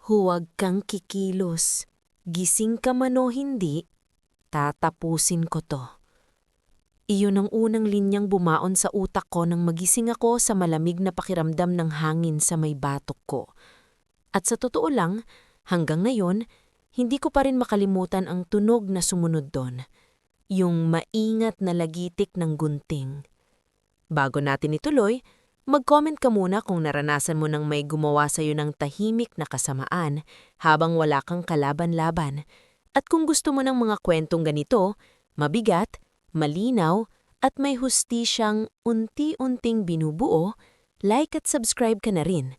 Huwag kang kikilos. Gising ka man o hindi, tatapusin ko to. Iyon ang unang linyang bumaon sa utak ko nang magising ako sa malamig na pakiramdam ng hangin sa may batok ko. At sa totoo lang, hanggang ngayon, hindi ko pa rin makalimutan ang tunog na sumunod doon. Yung maingat na lagitik ng gunting. Bago natin ituloy, mag-comment ka muna kung naranasan mo nang may gumawa sa'yo ng tahimik na kasamaan habang wala kang kalaban-laban. At kung gusto mo ng mga kwentong ganito, mabigat, malinaw, at may hustisyang unti-unting binubuo, like at subscribe ka na rin.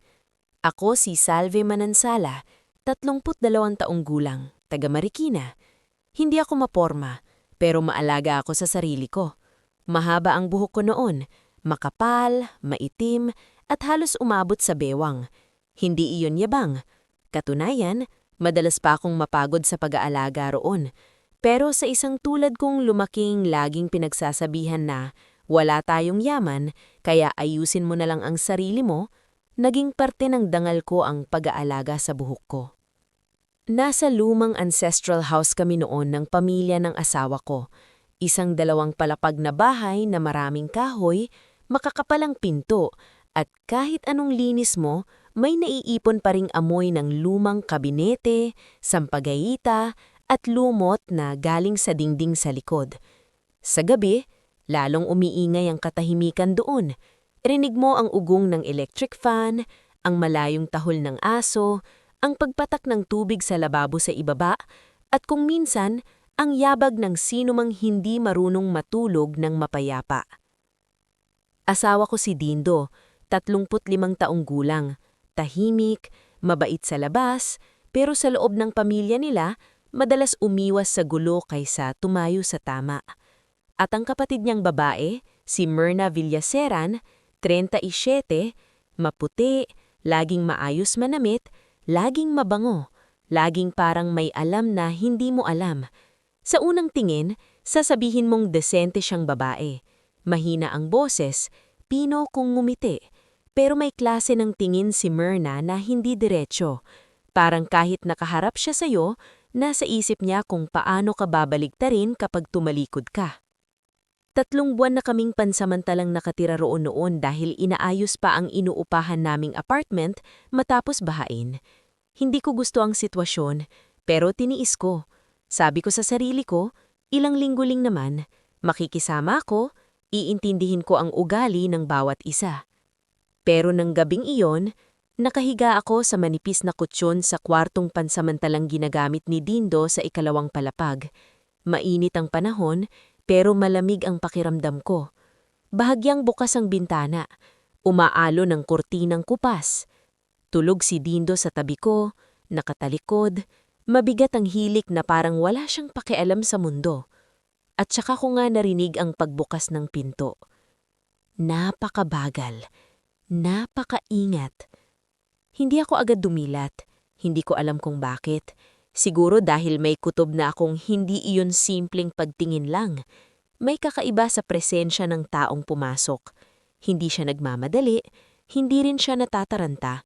Ako si Salve Manansala, 32 taong gulang, taga Marikina. Hindi ako maporma, pero maalaga ako sa sarili ko. Mahaba ang buhok ko noon, makapal, maitim, at halos umabot sa bewang. Hindi iyon yabang. Katunayan, madalas pa akong mapagod sa pag-aalaga roon. Pero sa isang tulad kong lumaking laging pinagsasabihan na wala tayong yaman, kaya ayusin mo na lang ang sarili mo, naging parte ng dangal ko ang pag-aalaga sa buhok ko. Nasa lumang ancestral house kami noon ng pamilya ng asawa ko. Isang 2 palapag na bahay na maraming kahoy, makakapalang pinto, at kahit anong linis mo, may naiipon pa ring amoy ng lumang kabinete, sampagayita, at lumot na galing sa dingding sa likod. Sa gabi, lalong umiingay ang katahimikan doon. Rinig mo ang ugong ng electric fan, ang malayong tahol ng aso, ang pagpatak ng tubig sa lababo sa ibaba, at kung minsan, ang yabag ng sinumang hindi marunong matulog ng mapayapa. Asawa ko si Dindo, 35 taong gulang, tahimik, mabait sa labas, pero sa loob ng pamilya nila, madalas umiwas sa gulo kaysa tumayo sa tama. At ang kapatid niyang babae, si Myrna Villaseran, 37, maputi, laging maayos manamit, laging mabango, laging parang may alam na hindi mo alam. Sa unang tingin, sasabihin mong desente siyang babae. Mahina ang boses, pino kung ngumiti. Pero may klase ng tingin si Myrna na hindi diretso. Parang kahit nakaharap siya sa'yo, nasa isip niya kung paano ka babaligtarin kapag tumalikod ka. 3 buwan na kaming pansamantalang nakatira roon noon dahil inaayos pa ang inuupahan naming apartment matapos bahain. Hindi ko gusto ang sitwasyon, pero tiniis ko. Sabi ko sa sarili ko, ilang linggo-ling naman, makikisama ako, iintindihin ko ang ugali ng bawat isa. Pero nang gabing iyon, nakahiga ako sa manipis na kutsyon sa kwartong pansamantalang ginagamit ni Dindo sa 2 palapag. Mainit ang panahon, pero malamig ang pakiramdam ko. Bahagyang bukas ang bintana, umaalo ng kurtinang kupas. Tulog si Dindo sa tabi ko, nakatalikod, mabigat ang hilik na parang wala siyang pakialam sa mundo. At saka ko nga narinig ang pagbukas ng pinto. Napakabagal, napakaingat. Hindi ako agad dumilat, hindi ko alam kung bakit. Siguro dahil may kutob na akong hindi iyon simpleng pagtingin lang. May kakaiba sa presensya ng taong pumasok. Hindi siya nagmamadali, hindi rin siya natataranta.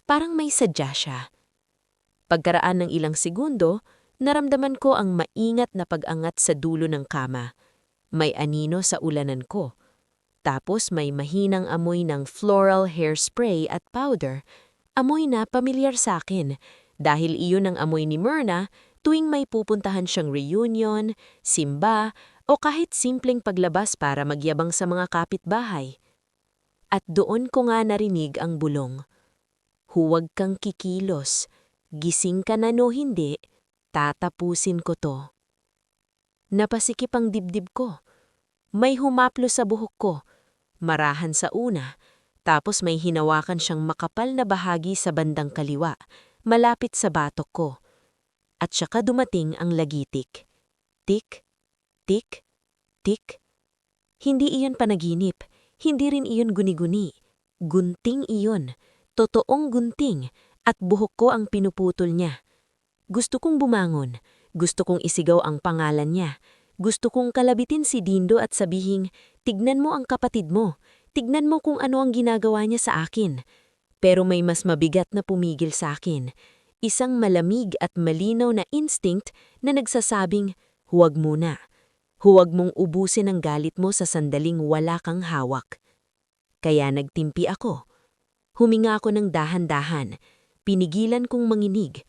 Parang may sadya siya. Pagkaraan ng ilang segundo, naramdaman ko ang maingat na pag-angat sa dulo ng kama. May anino sa ulanan ko. Tapos may mahinang amoy ng floral hairspray at powder. Amoy na pamilyar sa akin dahil iyon ang amoy ni Myrna tuwing may pupuntahan siyang reunion, simba, o kahit simpleng paglabas para magyabang sa mga kapitbahay. At doon ko nga narinig ang bulong. Huwag kang kikilos. Gising ka na no hindi, tatapusin ko to. Napasikip ang dibdib ko. May humaplo sa buhok ko. Marahan sa una. Tapos may hinawakan siyang makapal na bahagi sa bandang kaliwa, malapit sa batok ko. At saka dumating ang lagitik. Tik, tik, tik. Hindi iyon panaginip, hindi rin iyon guni-guni. Gunting iyon, totoong gunting, at buhok ko ang pinuputol niya. Gusto kong bumangon, gusto kong isigaw ang pangalan niya. Gusto kong kalabitin si Dindo at sabihing, tignan mo ang kapatid mo. Tignan mo kung ano ang ginagawa niya sa akin. Pero may mas mabigat na pumigil sa akin. Isang malamig at malinaw na instinct na nagsasabing, huwag muna. Huwag mong ubusin ang galit mo sa sandaling wala kang hawak. Kaya nagtimpi ako. Huminga ako ng dahan-dahan. Pinigilan kong manginig.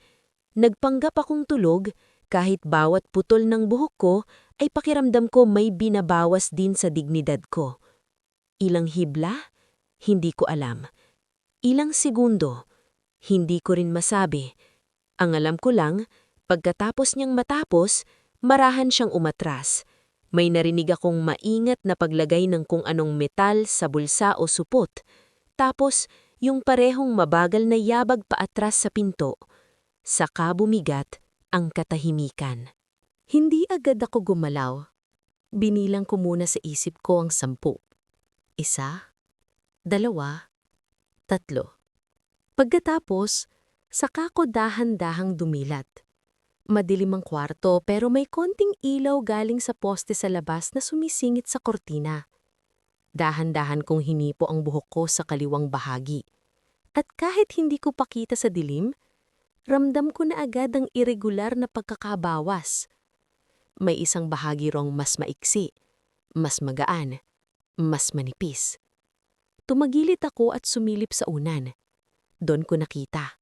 Nagpanggap akong tulog kahit bawat putol ng buhok ko ay pakiramdam ko may binabawas din sa dignidad ko. Ilang hibla? Hindi ko alam. Ilang segundo? Hindi ko rin masabi. Ang alam ko lang, pagkatapos niyang matapos, marahan siyang umatras. May narinig akong maingat na paglagay ng kung anong metal sa bulsa o supot. Tapos, yung parehong mabagal na yabag paatras sa pinto. Saka bumigat ang katahimikan. Hindi agad ako gumalaw. Binilang ko muna sa isip ko ang 10. 1, 2, 3. Pagkatapos, saka ko dahan-dahang dumilat. Madilim ang kwarto pero may konting ilaw galing sa poste sa labas na sumisingit sa kortina. Dahan-dahan kong hinipo ang buhok ko sa kaliwang bahagi. At kahit hindi ko pakita sa dilim, ramdam ko na agad ang irregular na pagkakabawas. May isang bahagi rong mas maiksi, mas magaan, mas manipis. Tumagilit ako at sumilip sa unan. Doon ko nakita.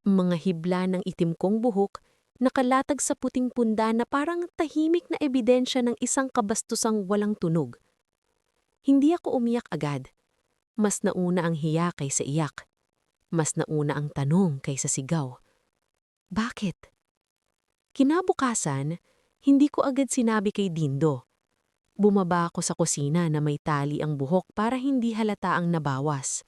Mga hibla ng itim kong buhok nakalatag sa puting punda na parang tahimik na ebidensya ng isang kabastusang walang tunog. Hindi ako umiyak agad. Mas nauna ang hiya kaysa iyak. Mas nauna ang tanong kaysa sigaw. Bakit? Kinabukasan, hindi ko agad sinabi kay Dindo. Bumaba ako sa kusina na may tali ang buhok para hindi halata ang nabawas.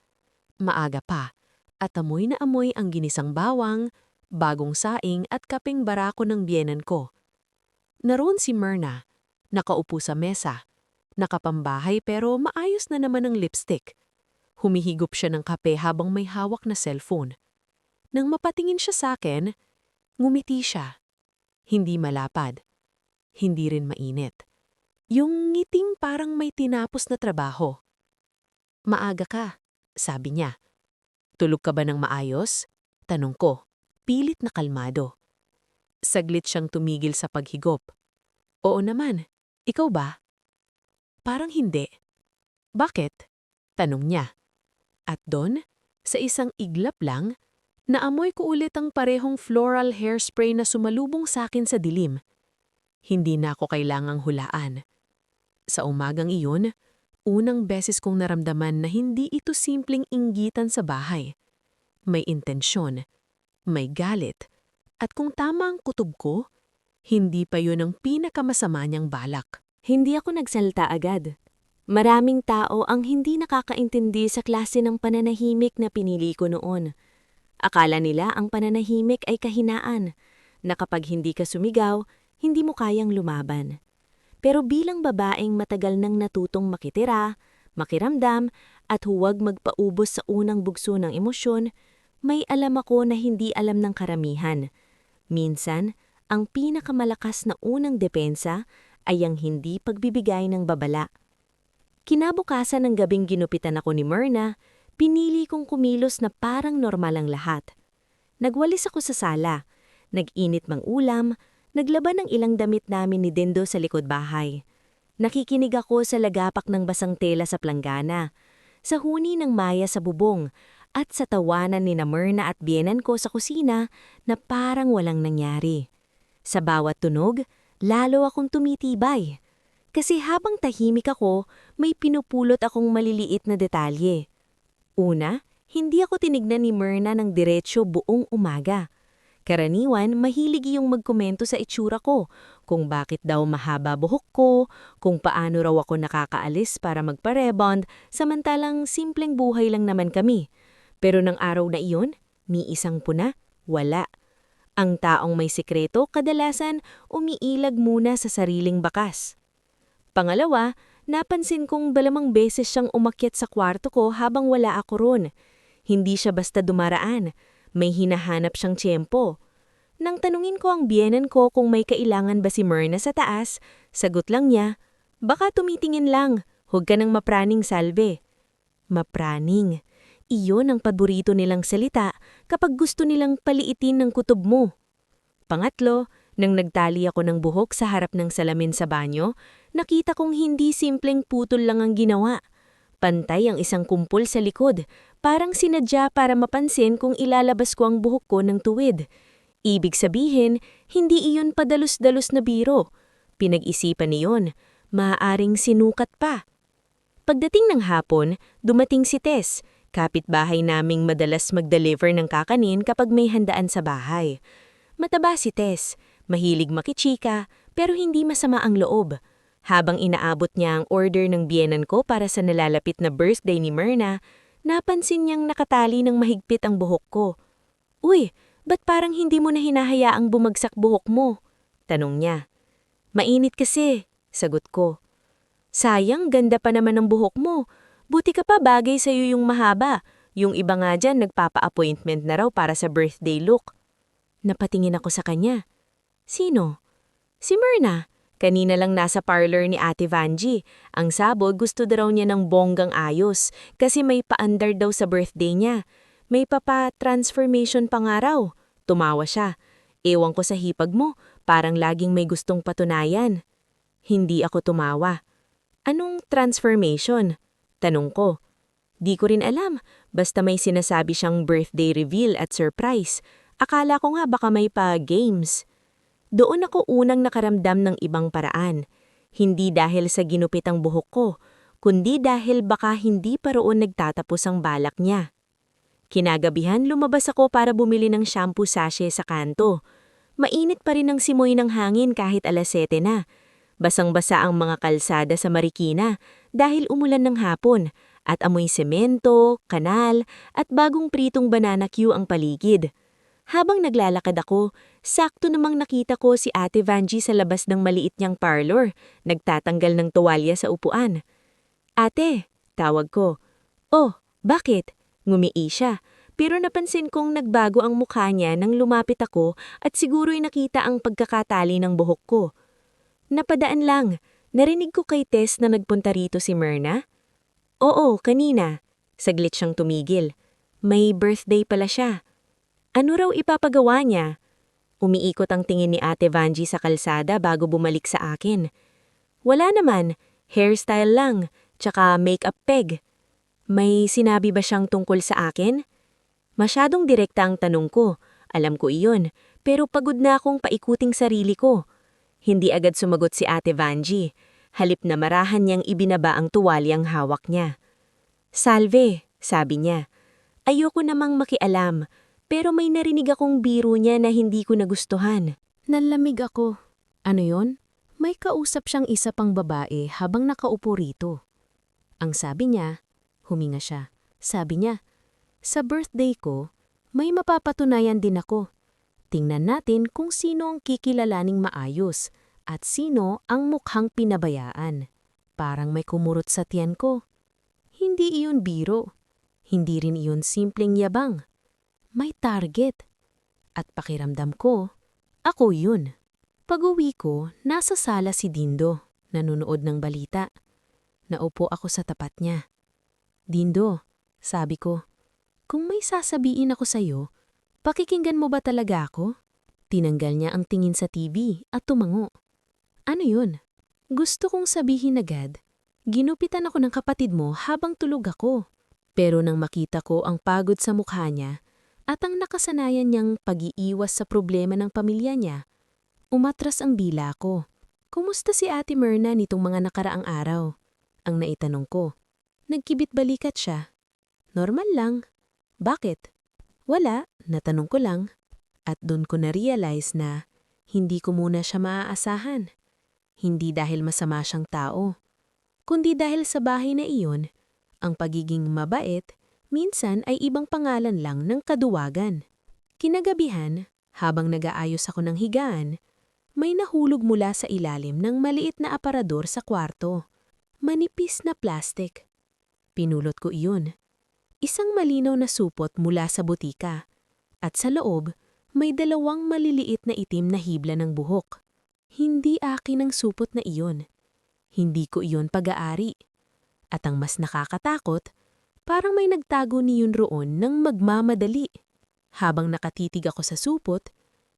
Maaga pa, at amoy na amoy ang ginisang bawang, bagong saing at kapeng barako ng biyenan ko. Naroon si Myrna, nakaupo sa mesa, nakapambahay pero maayos na naman ang lipstick. Humihigop siya ng kape habang may hawak na cellphone. Nang mapatingin siya sa akin, ngumiti siya. Hindi malapad. Hindi rin mainit. Yung ngiting parang may tinapos na trabaho. Maaga ka, sabi niya. Tulog ka ba ng maayos? Tanong ko, pilit na kalmado. Saglit siyang tumigil sa paghigop. Oo naman, ikaw ba? Parang hindi. Bakit? Tanong niya. At doon, sa isang iglap lang, naamoy ko ulit ang parehong floral hairspray na sumalubong sa akin sa dilim. Hindi na ako kailangang hulaan. Sa umagang iyon, unang beses kong naramdaman na hindi ito simpleng inggitan sa bahay. May intensyon, may galit, at kung tama ang kutob ko, hindi pa yun ang pinakamasama niyang balak. Hindi ako nagsalta agad. Maraming tao ang hindi nakakaintindi sa klase ng pananahimik na pinili ko noon. Akala nila ang pananahimik ay kahinaan, na kapag hindi ka sumigaw, hindi mo kayang lumaban. Pero bilang babaeng matagal nang natutong makitira, makiramdam, at huwag magpaubos sa unang bugso ng emosyon, may alam ako na hindi alam ng karamihan. Minsan, ang pinakamalakas na unang depensa ay ang hindi pagbibigay ng babala. Kinabukasan ng gabing ginupitan ako ni Myrna, pinili kong kumilos na parang normal ang lahat. Nagwalis ako sa sala, nag-init mang ulam, naglaban ng ilang damit namin ni Dindo sa likod bahay. Nakikinig ako sa lagapak ng basang tela sa planggana, sa huni ng maya sa bubong, at sa tawanan ni Myrna at biyenan ko sa kusina na parang walang nangyari. Sa bawat tunog, lalo akong tumitibay. Kasi habang tahimik ako, may pinupulot akong maliliit na detalye. Una, hindi ako tinignan ni Myrna ng diretsyo buong umaga. Karaniwan, mahilig yung magkomento sa itsura ko, kung bakit daw mahaba buhok ko, kung paano raw ako nakakaalis para magpa-rebond, samantalang simpleng buhay lang naman kami. Pero ng araw na iyon, ni isang puna, wala. Ang taong may sikreto kadalasan umiilag muna sa sariling bakas. Pangalawa, napansin kong balamang beses siyang umakyat sa kwarto ko habang wala ako ron. Hindi siya basta dumaraan, may hinahanap siyang tiyempo. Nang tanungin ko ang biyenan ko kung may kailangan ba si Myrna sa taas, sagot lang niya, baka tumitingin lang, huwag ka nang mapraning salve. Mapraning. Iyon ang paborito nilang salita kapag gusto nilang paliitin ng kutob mo. Pangatlo, nang nagtali ako ng buhok sa harap ng salamin sa banyo, nakita kong hindi simpleng putol lang ang ginawa. Pantay ang isang kumpol sa likod, parang sinadya para mapansin kung ilalabas ko ang buhok ko ng tuwid. Ibig sabihin, hindi iyon padalos-dalos na biro. Pinag-isipan niyon, maaaring sinukat pa. Pagdating ng hapon, dumating si Tess, kapitbahay naming madalas mag-deliver ng kakanin kapag may handaan sa bahay. Mataba si Tess, mahilig makichika, pero hindi masama ang loob. Habang inaabot niya ang order ng biyenan ko para sa nalalapit na birthday ni Myrna, napansin niyang nakatali ng mahigpit ang buhok ko. "Uy, ba't parang hindi mo na hinahayaang bumagsak buhok mo?" tanong niya. "Mainit kasi," sagot ko. "Sayang, ganda pa naman ang buhok mo. Buti ka pa bagay sa'yo yung mahaba. Yung iba nga dyan nagpapa-appointment na raw para sa birthday look." Napatingin ako sa kanya. "Sino?" "Si Myrna. Kanina lang nasa parlor ni Ate Vanji. Ang sabog gusto daw niya ng bonggang ayos kasi may paandar daw sa birthday niya. May papa-transformation pa nga raw." Tumawa siya. "Ewan ko sa hipag mo, parang laging may gustong patunayan." Hindi ako tumawa. "Anong transformation?" tanong ko. "Di ko rin alam, basta may sinasabi siyang birthday reveal at surprise. Akala ko nga baka may pa-games." Doon ako unang nakaramdam ng ibang paraan. Hindi dahil sa ginupit ang buhok ko, kundi dahil baka hindi pa roon nagtatapos ang balak niya. Kinagabihan lumabas ako para bumili ng shampoo sachet sa kanto. Mainit pa rin ang simoy ng hangin kahit 7:00 na. Basang-basa ang mga kalsada sa Marikina dahil umulan ng hapon at amoy semento, kanal at bagong pritong banana Q ang paligid. Habang naglalakad ako, sakto namang nakita ko si Ate Vanji sa labas ng maliit niyang parlor, nagtatanggal ng tuwalya sa upuan. "Ate," tawag ko. "Oh, bakit?" Ngumii siya, pero napansin kong nagbago ang mukha niya nang lumapit ako at siguro'y nakita ang pagkakatali ng buhok ko. "Napadaan lang. Narinig ko kay Tess na nagpunta rito si Myrna." "Oo, kanina." Saglit siyang tumigil. "May birthday pala siya." "Ano raw ipapagawa niya?" Umiikot ang tingin ni Ate Vanji sa kalsada bago bumalik sa akin. "Wala naman, hairstyle lang, tsaka make-up peg." "May sinabi ba siyang tungkol sa akin?" Masyadong direkta ang tanong ko. Alam ko iyon, pero pagod na akong paikuting sarili ko. Hindi agad sumagot si Ate Vanji. Halip na marahan niyang ibinaba ang tuwalyang hawak niya. "Salve," sabi niya. Ayoko namang makialam. Pero may narinig akong biro niya na hindi ko nagustuhan. Nalamig ako. Ano yon? May kausap siyang isa pang babae habang nakaupo rito. Ang sabi niya, huminga siya. Sabi niya, "Sa birthday ko, may mapapatunayan din ako. Tingnan natin kung sino ang kikilalaning maayos at sino ang mukhang pinabayaan." Parang may kumurot sa tiyan ko. Hindi iyon biro. Hindi rin iyon simpleng yabang. May target. At pakiramdam ko, ako yun. Pag-uwi ko, nasa sala si Dindo, nanonood ng balita. Naupo ako sa tapat niya. "Dindo," sabi ko, "kung may sasabihin ako sa'yo, pakikinggan mo ba talaga ako?" Tinanggal niya ang tingin sa TV at tumango. "Ano yun?" "Gusto kong sabihin agad, ginupitan ako ng kapatid mo habang tulog ako." Pero nang makita ko ang pagod sa mukha niya, at ang nakasanayan niyang pag-iiwas sa problema ng pamilya niya, umatras ang dila ko. "Kumusta si Ate Myrna nitong mga nakaraang araw?" ang naitanong ko. Nagkibit balikat siya. "Normal lang." "Bakit?" "Wala, natanong ko lang." At doon ko na-realize na hindi ko muna siya maaasahan. Hindi dahil masama siyang tao, kundi dahil sa bahay na iyon, ang pagiging mabait minsan ay ibang pangalan lang ng kaduwagan. Kinagabihan, habang nag-aayos ako ng higaan, may nahulog mula sa ilalim ng maliit na aparador sa kwarto. Manipis na plastik. Pinulot ko iyon. Isang malinaw na supot mula sa butika. At sa loob, may 2 maliliit na itim na hibla ng buhok. Hindi akin ang supot na iyon. Hindi ko iyon pag-aari. At ang mas nakakatakot, Parang may nagtago niyon roon ng magmamadali. Habang nakatitig ako sa supot,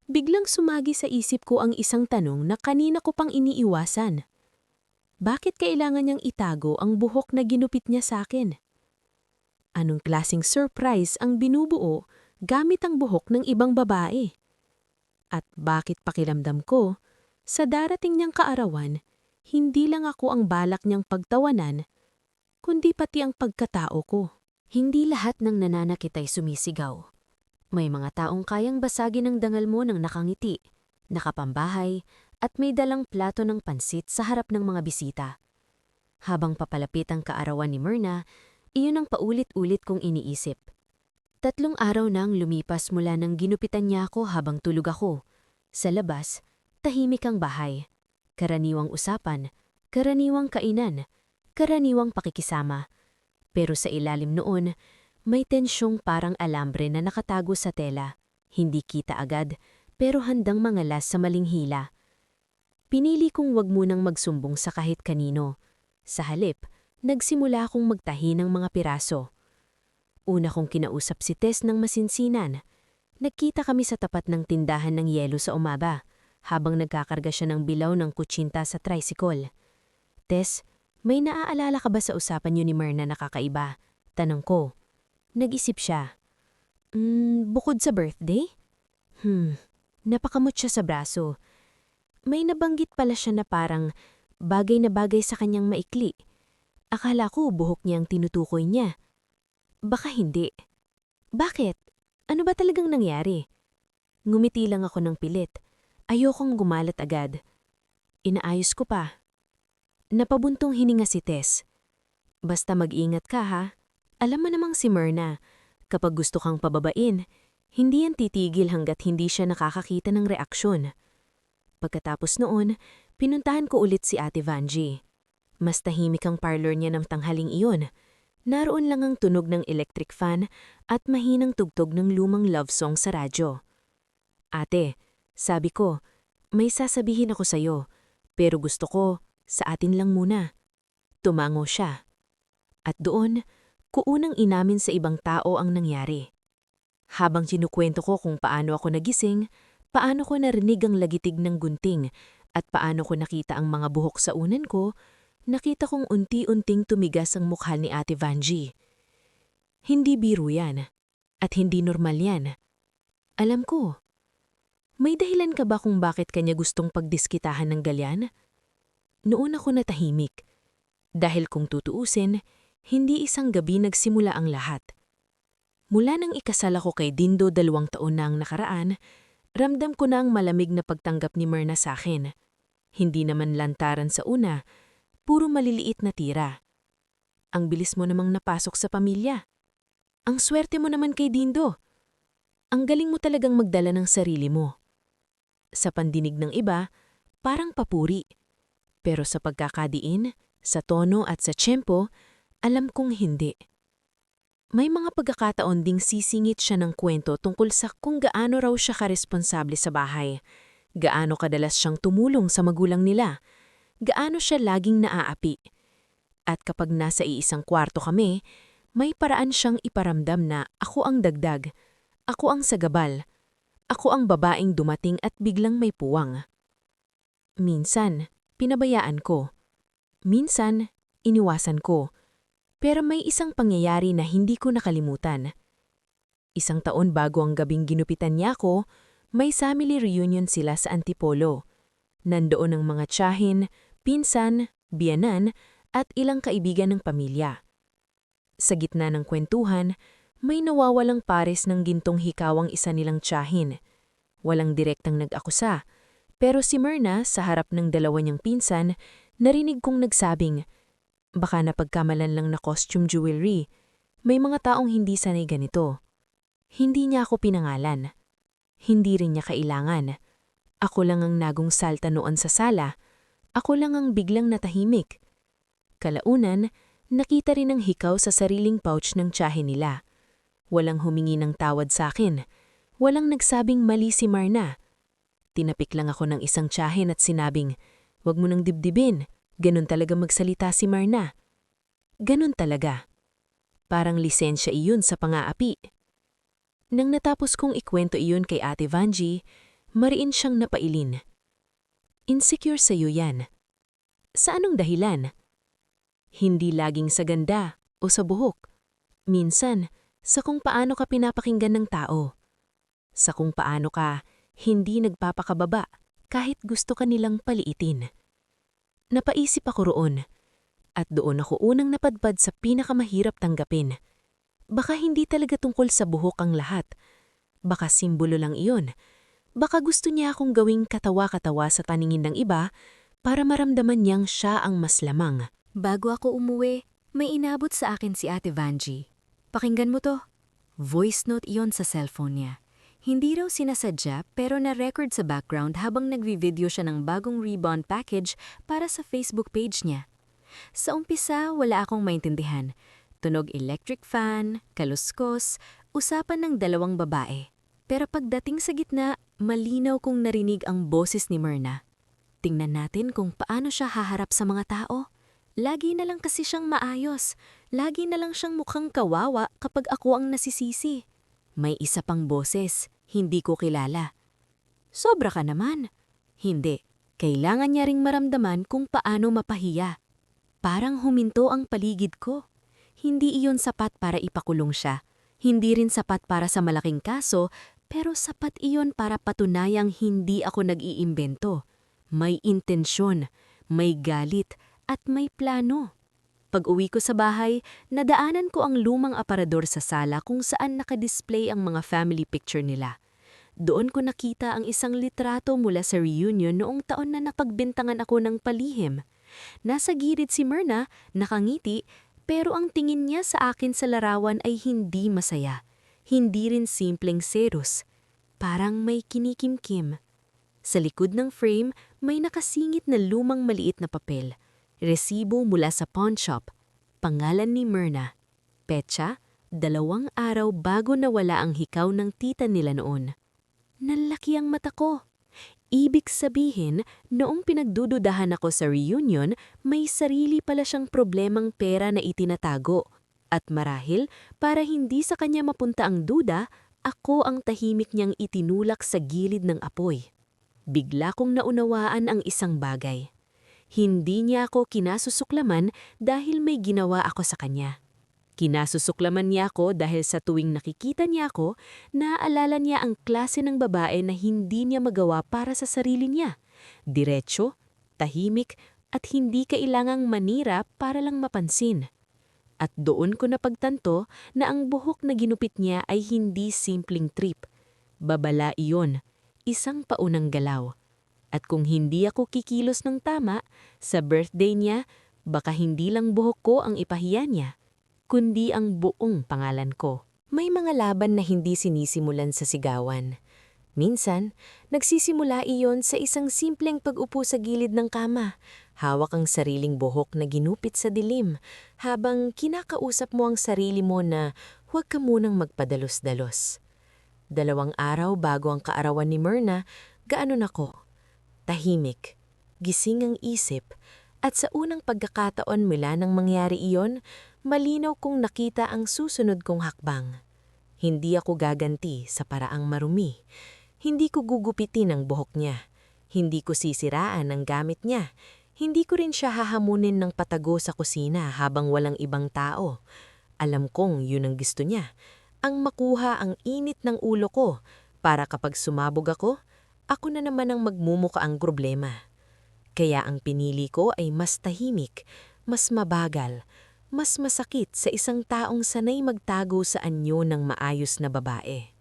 biglang sumagi sa isip ko ang isang tanong na kanina ko pang iniiwasan. Bakit kailangan niyang itago ang buhok na ginupit niya sa akin? Anong klaseng surprise ang binubuo gamit ang buhok ng ibang babae? At bakit pakiramdam ko, sa darating niyang kaarawan, hindi lang ako ang balak niyang pagtawanan, kundi pati ang pagkatao ko. Hindi lahat ng nananakit ay sumisigaw. May mga taong kayang basagin ang dangal mo ng nakangiti, nakapambahay, at may dalang plato ng pansit sa harap ng mga bisita. Habang papalapit ang kaarawan ni Myrna, iyon ang paulit-ulit kong iniisip. 3 araw nang lumipas mula nang ginupitan niya ako habang tulog ako. Sa labas, tahimik ang bahay. Karaniwang usapan, karaniwang kainan, karaniwang pakikisama. Pero sa ilalim noon, may tensyong parang alambre na nakatago sa tela. Hindi kita agad, pero handang mangalas sa maling hila. Pinili kong wag munang magsumbong sa kahit kanino. Sa halip, nagsimula akong magtahi ng mga piraso. Una kong kinausap si Tess ng masinsinan. Nagkita kami sa tapat ng tindahan ng yelo sa umaba, habang nagkakarga siya ng bilaw ng kutsinta sa tricycle. Tess, may naaalala ka ba sa usapan niyo ni Myrna na kakaiba? Tanong ko. Nag-isip siya. Bukod sa birthday? Napakamot siya sa braso. May nabanggit pala siya na parang bagay na bagay sa kanyang maikli. Akala ko buhok niya ang tinutukoy niya. Baka hindi. Bakit? Ano ba talagang nangyari? Ngumiti lang ako ng pilit. Ayokong gumalat agad. Inaayos ko pa. Napabuntong hininga si Tess. Basta mag-ingat ka ha. Alam mo namang si Myrna, kapag gusto kang pababain, hindi yan titigil hanggat hindi siya nakakakita ng reaksyon. Pagkatapos noon, pinuntahan ko ulit si Ate Vanjie. Mas tahimik ang parlor niya ng tanghaling iyon. Naroon lang ang tunog ng electric fan at mahinang tugtog ng lumang love song sa radyo. Ate, sabi ko, may sasabihin ako sa'yo, pero gusto ko, sa atin lang muna. Tumango siya. At doon, kuunang inamin sa ibang tao ang nangyari. Habang kinukwento ko kung paano ako nagising, paano ko narinig ang lagitig ng gunting, at paano ko nakita ang mga buhok sa unan ko, nakita kong unti-unting tumigas ang mukha ni Ate Vanjie. Hindi biro yan, at hindi normal yan. Alam ko. May dahilan ka ba kung bakit kanya gustong pagdiskitahan ng galyan? Noon ako natahimik. Dahil kung tutuusin, hindi isang gabi nagsimula ang lahat. Mula nang ikasal ako kay Dindo 2 taon na ang nakaraan, ramdam ko na ang malamig na pagtanggap ni Myrna sa akin. Hindi naman lantaran sa una, puro maliliit na tira. Ang bilis mo namang napasok sa pamilya. Ang swerte mo naman kay Dindo. Ang galing mo talagang magdala ng sarili mo. Sa pandinig ng iba, parang papuri. Pero sa pagkakadiin, sa tono at sa tiyempo, alam kong hindi. May mga pagkakataon ding sisingit siya ng kwento tungkol sa kung gaano raw siya karesponsable sa bahay, gaano kadalas siyang tumulong sa magulang nila, gaano siya laging naaapi. At kapag nasa iisang kwarto kami, may paraan siyang iparamdam na ako ang dagdag, ako ang sagabal, ako ang babaeng dumating at biglang may puwang. Minsan, pinabayaan ko. Minsan, iniwasan ko. Pero may isang pangyayari na hindi ko nakalimutan. 1 taon bago ang gabing ginupitan niya ako, may family reunion sila sa Antipolo. Nandoon ang mga tiyahin, pinsan, biyanan, at ilang kaibigan ng pamilya. Sa gitna ng kwentuhan, may nawawalang pares ng gintong hikawang isa nilang tiyahin. Walang direktang nag-akusa, pero si Myrna sa harap ng 2 niyang pinsan, narinig kong nagsabing, baka napagkamalan lang na costume jewelry. May mga taong hindi sanay ganito. Hindi niya ako pinangalan. Hindi rin niya kailangan. Ako lang ang nagong salta noon sa sala. Ako lang ang biglang natahimik. Kalaunan, nakita rin ang hikaw sa sariling pouch ng tiyahin nila. Walang humingi ng tawad sa akin. Walang nagsabing mali si Myrna. Tinapik lang ako ng isang tiyahin at sinabing, "Wag mo nang dibdibin. Ganon talaga magsalita si Myrna." Ganon talaga. Parang lisensya iyon sa pang-aapi. Nang natapos kong ikwento iyon kay Ate Vanji, mariin siyang napailin. Insecure sa'yo yan. Sa anong dahilan? Hindi laging sa ganda o sa buhok. Minsan, sa kung paano ka pinapakinggan ng tao. Sa kung paano ka hindi nagpapakababa kahit gusto ka nilang paliitin. Napaisip ako roon, at doon ako unang napadpad sa pinakamahirap tanggapin. Baka hindi talaga tungkol sa buhok ang lahat. Baka simbolo lang iyon. Baka gusto niya akong gawing katawa-katawa sa paningin ng iba para maramdaman niyang siya ang mas lamang. Bago ako umuwi, may inabot sa akin si Ate Vanji. Pakinggan mo to. Voice note iyon sa cellphone niya. Hindi raw sinasadya pero na-record sa background habang nagvi-video siya ng bagong rebond package para sa Facebook page niya. Sa umpisa, wala akong maintindihan. Tunog electric fan, kaluskos, usapan ng dalawang babae. Pero pagdating sa gitna, malinaw kong narinig ang boses ni Myrna. Tingnan natin kung paano siya haharap sa mga tao. Lagi na lang kasi siyang maayos. Lagi na lang siyang mukhang kawawa kapag ako ang nasisisi. May isa pang boses, hindi ko kilala. Sobra ka naman. Hindi. Kailangan niya ring maramdaman kung paano mapahiya. Parang huminto ang paligid ko. Hindi iyon sapat para ipakulong siya. Hindi rin sapat para sa malaking kaso, pero sapat iyon para patunayang hindi ako nag-iimbento. May intensyon, may galit, at may plano. Pag-uwi ko sa bahay, nadaanan ko ang lumang aparador sa sala kung saan nakadisplay ang mga family picture nila. Doon ko nakita ang isang litrato mula sa reunion noong taon na napagbintangan ako ng palihim. Nasa gilid si Myrna, nakangiti, pero ang tingin niya sa akin sa larawan ay hindi masaya. Hindi rin simpleng seros. Parang may kinikimkim. Sa likod ng frame, may nakasingit na lumang maliit na papel. Resibo mula sa pawn shop. Pangalan ni Myrna. Petsa, 2 araw bago nawala ang hikaw ng tita nila noon. Nalaki ang mata ko. Ibig sabihin, noong pinagdududahan ako sa reunion, may sarili pala siyang problemang pera na itinatago. At marahil, para hindi sa kanya mapunta ang duda, ako ang tahimik niyang itinulak sa gilid ng apoy. Bigla kong naunawaan ang isang bagay. Hindi niya ako kinasusuklaman dahil may ginawa ako sa kanya. Kinasusuklaman niya ako dahil sa tuwing nakikita niya ako, naaalala niya ang klase ng babae na hindi niya magawa para sa sarili niya. Diretso, tahimik, at hindi kailangang manira para lang mapansin. At doon ko napagtanto na ang buhok na ginupit niya ay hindi simpleng trip. Babala iyon, isang paunang galaw. At kung hindi ako kikilos ng tama, sa birthday niya, baka hindi lang buhok ko ang ipahiya niya, kundi ang buong pangalan ko. May mga laban na hindi sinisimulan sa sigawan. Minsan, nagsisimula iyon sa isang simpleng pag-upo sa gilid ng kama, hawak ang sariling buhok na ginupit sa dilim, habang kinakausap mo ang sarili mo na huwag ka munang magpadalos-dalos. 2 araw bago ang kaarawan ni Myrna, gaanon ako. Tahimik, gising ang isip, at sa unang pagkakataon mula nang mangyari iyon, malinaw kong nakita ang susunod kong hakbang. Hindi ako gaganti sa paraang marumi. Hindi ko gugupitin ang buhok niya. Hindi ko sisiraan ang gamit niya. Hindi ko rin siya hahamunin ng patago sa kusina habang walang ibang tao. Alam kong yun ang gusto niya. Ang makuha ang init ng ulo ko para kapag sumabog ako na naman ang magmumuka ang problema. Kaya ang pinili ko ay mas tahimik, mas mabagal, mas masakit sa isang taong sanay magtago sa anyo ng maayos na babae.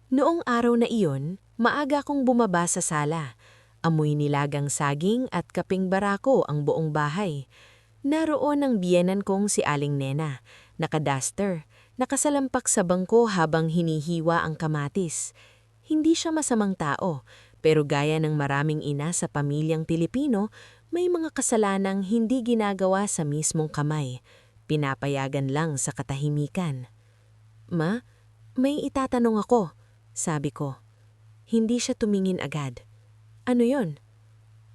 Noong araw na iyon, maaga akong bumaba sa sala. Amoy nilagang saging at kaping barako ang buong bahay. Naroon ang biyenan kong si Aling Nena, nakaduster, nakasalampak sa bangko habang hinihiwa ang kamatis. Hindi siya masamang tao, pero gaya ng maraming ina sa pamilyang Pilipino, may mga kasalanang hindi ginagawa sa mismong kamay. Pinapayagan lang sa katahimikan. "Ma, may itatanong ako," sabi ko. Hindi siya tumingin agad. "Ano yon?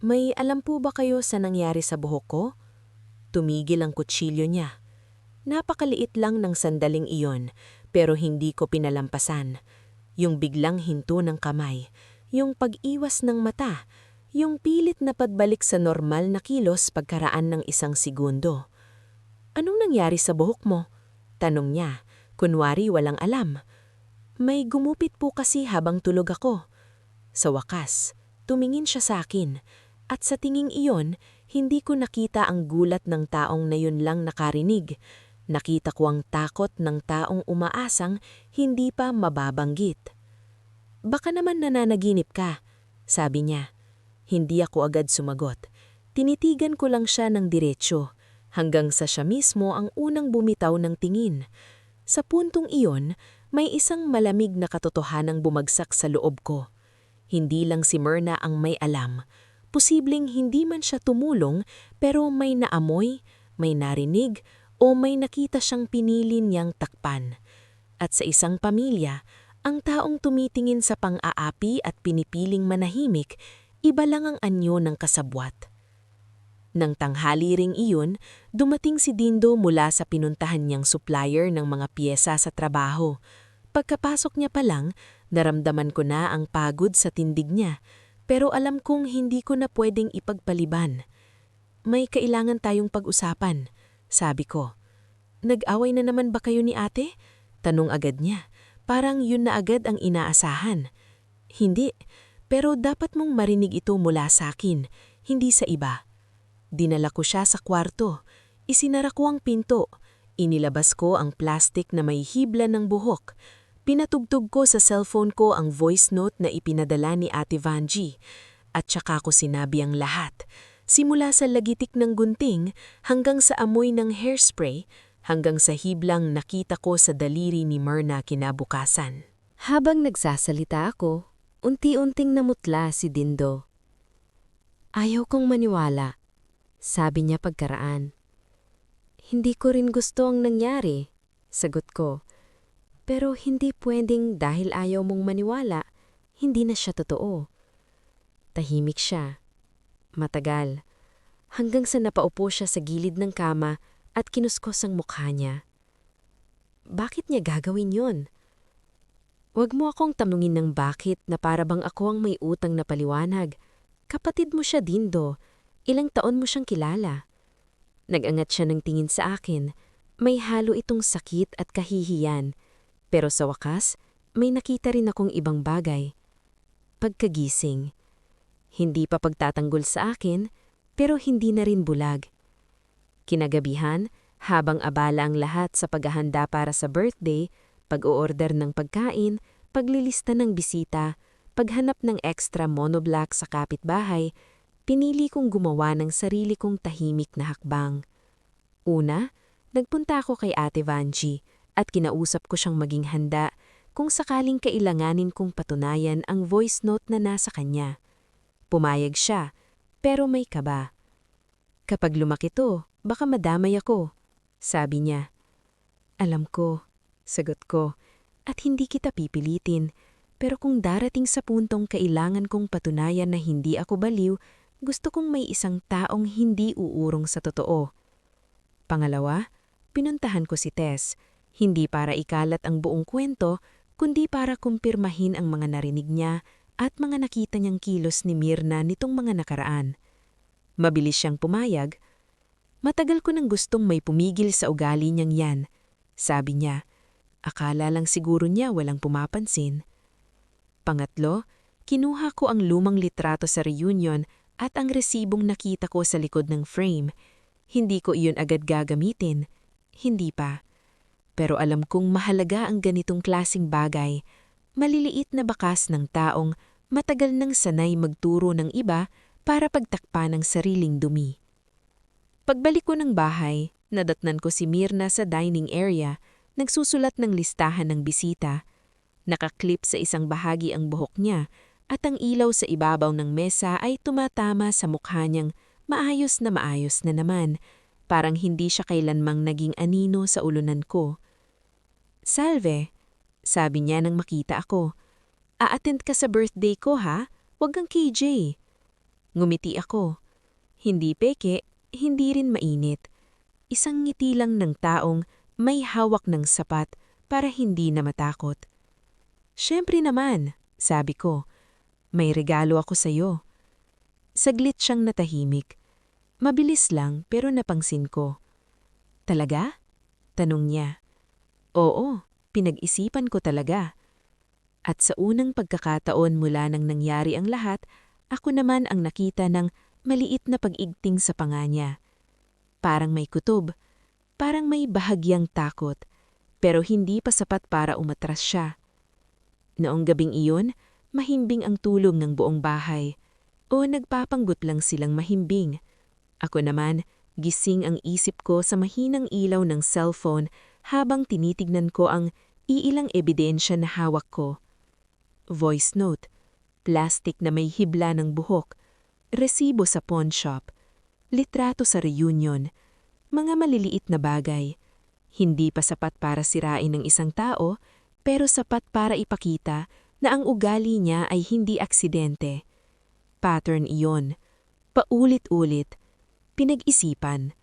May alam po ba kayo sa nangyari sa buhok ko?" Tumigil ang kutsilyo niya. Napakaliit lang ng sandaling iyon, pero hindi ko pinalampasan. Yung biglang hinto ng kamay, yung pag-iwas ng mata, yung pilit na pagbalik sa normal na kilos pagkaraan ng 1 segundo. "Anong nangyari sa buhok mo?" tanong niya, kunwari walang alam. "May gumupit po kasi habang tulog ako." Sa wakas, tumingin siya sa akin, at sa tinging iyon, hindi ko nakita ang gulat ng taong na yun lang nakarinig. Nakita ko ang takot ng taong umaasang hindi pa mababanggit. "Baka naman nananaginip ka," sabi niya. Hindi ako agad sumagot. Tinitigan ko lang siya ng diretsyo, hanggang sa siya mismo ang unang bumitaw ng tingin. Sa puntong iyon, may isang malamig na katotohanang bumagsak sa loob ko. Hindi lang si Myrna ang may alam. Posibleng hindi man siya tumulong, pero may naamoy, may narinig, o may nakita siyang pinili niyang takpan. At sa isang pamilya, ang taong tumitingin sa pang-aapi at pinipiling manahimik, iba lang ang anyo ng kasabwat. Nang tanghali ring iyon, dumating si Dindo mula sa pinuntahan niyang supplier ng mga piyesa sa trabaho. Pagkapasok niya pa lang, naramdaman ko na ang pagod sa tindig niya, pero alam kong hindi ko na pwedeng ipagpaliban. "May kailangan tayong pag-usapan," sabi ko. "Nag-away na naman ba kayo ni ate?" tanong agad niya. Parang yun na agad ang inaasahan. "Hindi, pero dapat mong marinig ito mula sa akin, hindi sa iba." Dinala ko siya sa kwarto. Isinara ko ang pinto. Inilabas ko ang plastik na may hibla ng buhok. Pinatugtog ko sa cellphone ko ang voice note na ipinadala ni Ate Vanji. At saka ko sinabi ang lahat. Simula sa lagitik ng gunting, hanggang sa amoy ng hairspray, hanggang sa hiblang nakita ko sa daliri ni Myrna kinabukasan. Habang nagsasalita ako, unti-unting namutla si Dindo. "Ayaw kong maniwala," sabi niya pagkaraan. "Hindi ko rin gusto ang nangyari," sagot ko. "Pero hindi pwedeng dahil ayaw mong maniwala, hindi na siya totoo." Tahimik siya. Matagal. Hanggang sa napaupo siya sa gilid ng kama at kinuskos ang mukha niya. Bakit niya gagawin yun? "Huwag mo akong tanungin ng bakit na para bang ako ang may utang na paliwanag. Kapatid mo siya, Dindo. Ilang taon mo siyang kilala." Nag-angat siya ng tingin sa akin. May halo itong sakit at kahihiyan. Pero sa wakas, may nakita rin akong ibang bagay. Pagkagising. Hindi pa pagtatanggol sa akin, pero hindi na rin bulag. Kinagabihan, habang abala ang lahat sa paghahanda para sa birthday, pag-o-order ng pagkain, paglilista ng bisita, paghanap ng extra monoblock sa kapitbahay, pinili kong gumawa ng sarili kong tahimik na hakbang. Una, nagpunta ako kay Ate Vanji at kinausap ko siyang maging handa kung sakaling kailanganin kong patunayan ang voice note na nasa kanya. Pumayag siya, pero may kaba. "Kapag lumaki to, baka madamay ako," sabi niya. "Alam ko," sagot ko, "at hindi kita pipilitin. Pero kung darating sa puntong kailangan kong patunayan na hindi ako baliw, gusto kong may isang taong hindi uurong sa totoo." Pangalawa, pinuntahan ko si Tess, hindi para ikalat ang buong kwento, kundi para kumpirmahin ang mga narinig niya at mga nakita niyang kilos ni Myrna nitong mga nakaraan. Mabilis siyang pumayag. "Matagal ko nang gustong may pumigil sa ugali niyang yan," sabi niya. Akala lang siguro niya walang pumapansin. Pangatlo, kinuha ko ang lumang litrato sa reunion at ang resibong nakita ko sa likod ng frame. Hindi ko iyon agad gagamitin. Hindi pa. Pero alam kong mahalaga ang ganitong klasing bagay. Maliliit na bakas ng taong matagal nang sanay magturo ng iba para pagtakpan ng sariling dumi. Pagbalik ko ng bahay, nadatnan ko si Myrna sa dining area, nagsusulat ng listahan ng bisita. Nakaklip sa isang bahagi ang buhok niya at ang ilaw sa ibabaw ng mesa ay tumatama sa mukha niyang maayos na naman, parang hindi siya kailanmang naging anino sa ulunan ko. "Salve," sabi niya nang makita ako. "A-attend ka sa birthday ko ha? Huwag kang KJ." Ngumiti ako. Hindi peke, hindi rin mainit. Isang ngiti lang ng taong may hawak ng sapat para hindi na matakot. "Siyempre naman," sabi ko. "May regalo ako sa'yo." Saglit siyang natahimik. Mabilis lang pero napangsin ko. "Talaga?" tanong niya. "Oo, pinag-isipan ko talaga." At sa unang pagkakataon mula nang nangyari ang lahat, ako naman ang nakita ng maliit na pag-igting sa panga niya. Parang may kutob, parang may bahagyang takot, pero hindi pa sapat para umatras siya. Noong gabing iyon, mahimbing ang tulog ng buong bahay. O nagpapanggut lang silang mahimbing. Ako naman, gising ang isip ko sa mahinang ilaw ng cellphone habang tinitignan ko ang iilang ebidensya na hawak ko. Voice note, plastic na may hibla ng buhok, resibo sa pawn shop, litrato sa reunion, mga maliliit na bagay. Hindi pa sapat para sirain ng isang tao, pero sapat para ipakita na ang ugali niya ay hindi aksidente. Pattern iyon, paulit-ulit, pinag-isipan.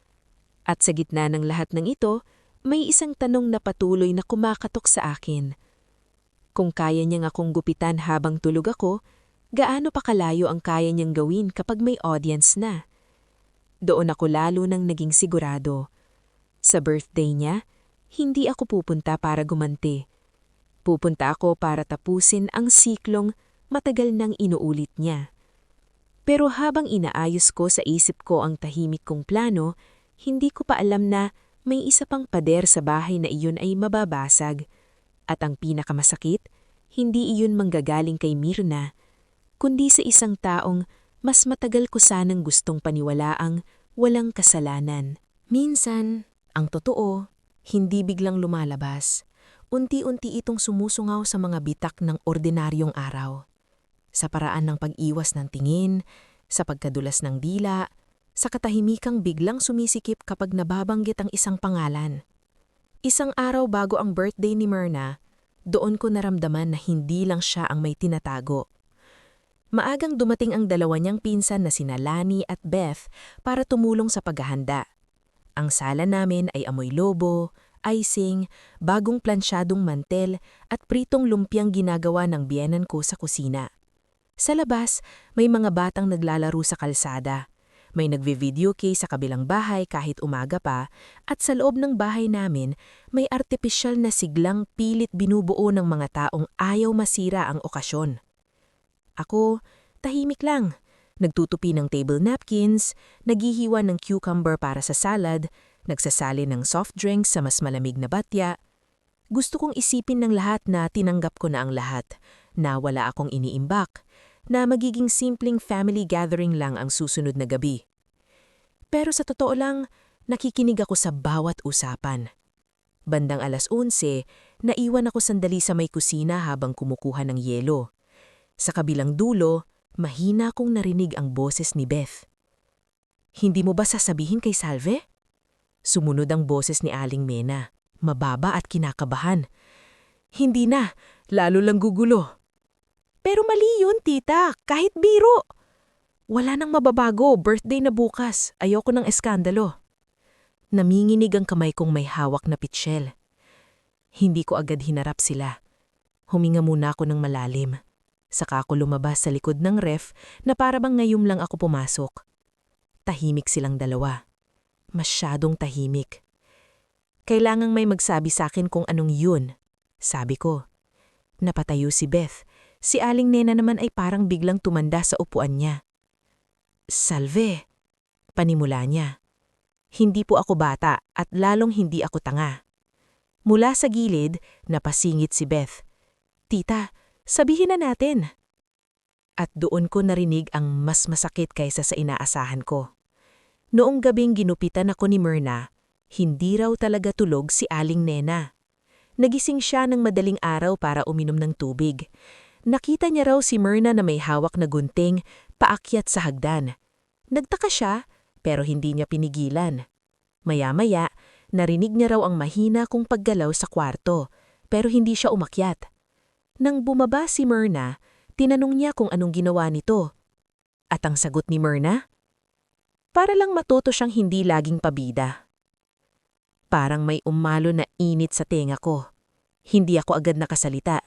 At sa gitna ng lahat ng ito, may isang tanong na patuloy na kumakatok sa akin. Kung kaya niyang akong gupitan habang tulog ako, gaano pa kalayo ang kaya niyang gawin kapag may audience na? Doon ako lalo nang naging sigurado. Sa birthday niya, hindi ako pupunta para gumanti. Pupunta ako para tapusin ang siklong matagal nang inuulit niya. Pero habang inaayos ko sa isip ko ang tahimik kong plano, hindi ko pa alam na may isa pang pader sa bahay na iyon ay mababasag. At ang pinakamasakit, hindi iyon manggagaling kay Myrna, kundi sa isang taong mas matagal ko sanang gustong paniwalaang walang kasalanan. Minsan, ang totoo, hindi biglang lumalabas. Unti-unti itong sumusungaw sa mga bitak ng ordinaryong araw. Sa paraan ng pag-iwas ng tingin, sa pagkadulas ng dila, sa katahimikang biglang sumisikip kapag nababanggit ang isang pangalan. Isang araw bago ang birthday ni Myrna, doon ko naramdaman na hindi lang siya ang may tinatago. Maagang dumating ang dalawa niyang pinsan na sina Lani at Beth para tumulong sa paghahanda. Ang sala namin ay amoy lobo, icing, bagong plansyadong mantel at pritong lumpiang ginagawa ng biyenan ko sa kusina. Sa labas, may mga batang naglalaro sa kalsada. May nagvi-video kay sa kabilang bahay kahit umaga pa, at sa loob ng bahay namin, may artipisyal na siglang pilit binubuo ng mga taong ayaw masira ang okasyon. Ako, tahimik lang. Nagtutupi ng table napkins, naghihiwa ng cucumber para sa salad, nagsasali ng soft drinks sa mas malamig na batya. Gusto kong isipin ng lahat na tinanggap ko na ang lahat, na wala akong iniimbak, na magiging simpleng family gathering lang ang susunod na gabi. Pero sa totoo lang, nakikinig ako sa bawat usapan. Bandang 11:00, naiwan ako sandali sa may kusina habang kumukuha ng yelo. Sa kabilang dulo, mahina kong narinig ang boses ni Beth. "Hindi mo ba sasabihin kay Salve?" Sumunod ang boses ni Aling Mena, mababa at kinakabahan. "Hindi na, lalo lang gugulo." "Pero mali yun, tita, kahit biro." "Wala nang mababago, birthday na bukas, ayoko ng eskandalo." Naminginig ang kamay kong may hawak na pitsyel. Hindi ko agad hinarap sila. Huminga muna ako ng malalim. Saka ako lumabas sa likod ng ref na parabang ngayong lang ako pumasok. Tahimik silang dalawa. Masyadong tahimik. "Kailangang may magsabi sa akin kung anong yun," sabi ko. Napatayo si Beth. Si Aling Nena naman ay parang biglang tumanda sa upuan niya. "Salve," panimula niya. Hindi po ako bata at lalong hindi ako tanga. Mula sa gilid, napasingit si Beth. "Tita, sabihin na natin." At doon ko narinig ang mas masakit kaysa sa inaasahan ko. Noong gabing ginupitan ako ni Myrna, hindi raw talaga tulog si Aling Nena. Nagising siya ng madaling araw para uminom ng tubig. Nakita niya raw si Myrna na may hawak na gunting paakyat sa hagdan. Nagtaka siya pero hindi niya pinigilan. Maya-maya, narinig niya raw ang mahina kong paggalaw sa kwarto pero hindi siya umakyat. Nang bumaba si Myrna, tinanong niya kung anong ginawa nito. At ang sagot ni Myrna? Para lang matuto siyang hindi laging pabida. Parang may umalo na init sa tenga ko. Hindi ako agad nakasalita.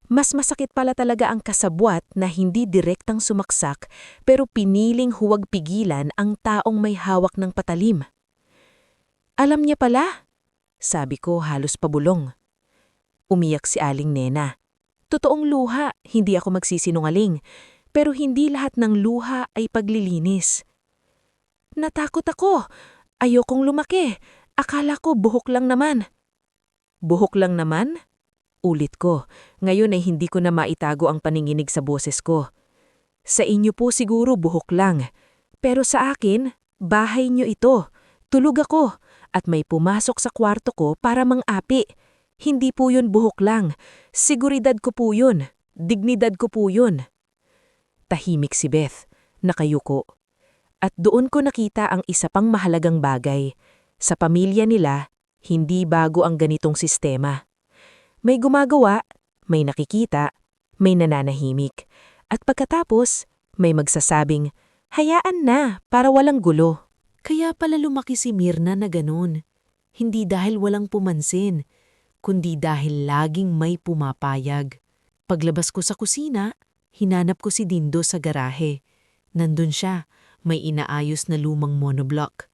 Mas masakit pala talaga ang kasabwat na hindi direktang sumaksak pero piniling huwag pigilan ang taong may hawak ng patalim. Alam niya pala, sabi ko halos pabulong. Umiyak si Aling Nena. Totoong luha, hindi ako magsisinungaling, pero hindi lahat ng luha ay paglilinis. Natakot ako. Ayokong lumaki. Akala ko buhok lang naman. Buhok lang naman? Ulit ko. Ngayon ay hindi ko na maitago ang paninginig sa boses ko. Sa inyo po siguro buhok lang. Pero sa akin, bahay niyo ito. Tulog ako at may pumasok sa kwarto ko para mang-api. Hindi po yun buhok lang. Seguridad ko po yun. Dignidad ko po yun. Tahimik si Beth. Nakayuko. At doon ko nakita ang isa pang mahalagang bagay. Sa pamilya nila, hindi bago ang ganitong sistema. May gumagawa, may nakikita, may nananahimik. At pagkatapos, may magsasabing, hayaan na para walang gulo. Kaya pala lumaki si Mirna na ganun. Hindi dahil walang pumansin, kundi dahil laging may pumapayag. Paglabas ko sa kusina, hinanap ko si Dindo sa garahe. Nandun siya, may inaayos na lumang monoblock.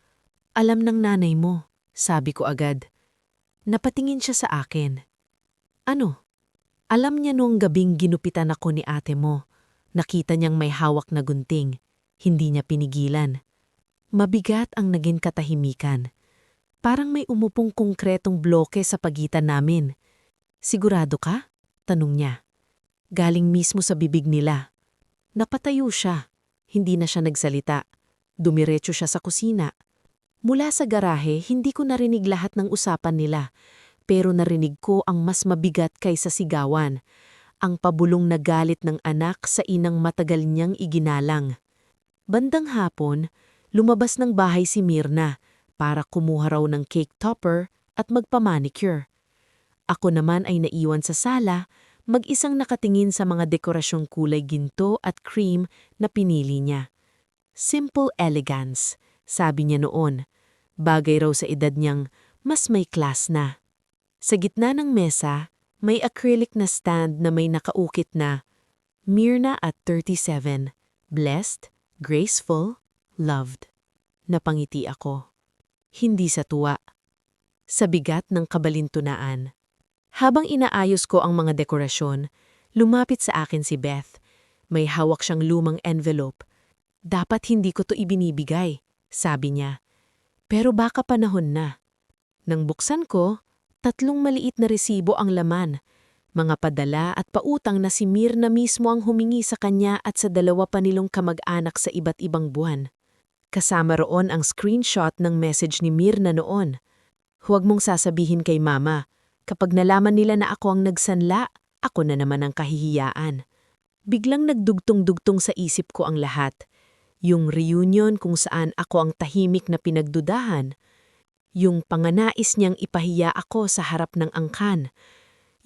Alam ng nanay mo, sabi ko agad. Napatingin siya sa akin. Ano? Alam niya noong gabing ginupitan ako ni ate mo. Nakita niyang may hawak na gunting. Hindi niya pinigilan. Mabigat ang naging katahimikan. Parang may umupong konkretong bloke sa pagitan namin. Sigurado ka? Tanong niya. Galing mismo sa bibig nila. Napatayo siya. Hindi na siya nagsalita. Dumiretso siya sa kusina. Mula sa garahe, hindi ko narinig lahat ng usapan nila. Pero narinig ko ang mas mabigat kaysa sigawan. Ang pabulong na galit ng anak sa inang matagal niyang iginalang. Bandang hapon, lumabas ng bahay si Mirna para kumuha raw ng cake topper at magpamanicure. Ako naman ay naiwan sa sala, mag-isang nakatingin sa mga dekorasyong kulay ginto at cream na pinili niya. Simple elegance, sabi niya noon. Bagay raw sa edad niyang mas may class na. Sa gitna ng mesa, may acrylic na stand na may nakaukit na Mirna at 37, blessed, graceful, loved. Napangiti ako. Hindi sa tuwa. Sa bigat ng kabalintunaan. Habang inaayos ko ang mga dekorasyon, lumapit sa akin si Beth. May hawak siyang lumang envelope. Dapat hindi ko to ibinibigay, sabi niya. Pero baka panahon na. Nang buksan ko, 3 maliit na resibo ang laman. Mga padala at pautang na si Mirna mismo ang humingi sa kanya at sa 2 pa nilong kamag-anak sa iba't ibang buwan. Kasama roon ang screenshot ng message ni Mirna noon. Huwag mong sasabihin kay mama. Kapag nalaman nila na ako ang nagsanla, ako na naman ang kahihiyaan. Biglang nagdugtong-dugtong sa isip ko ang lahat. Yung reunion kung saan ako ang tahimik na pinagdudahan. Yung panganais niyang ipahiya ako sa harap ng angkan.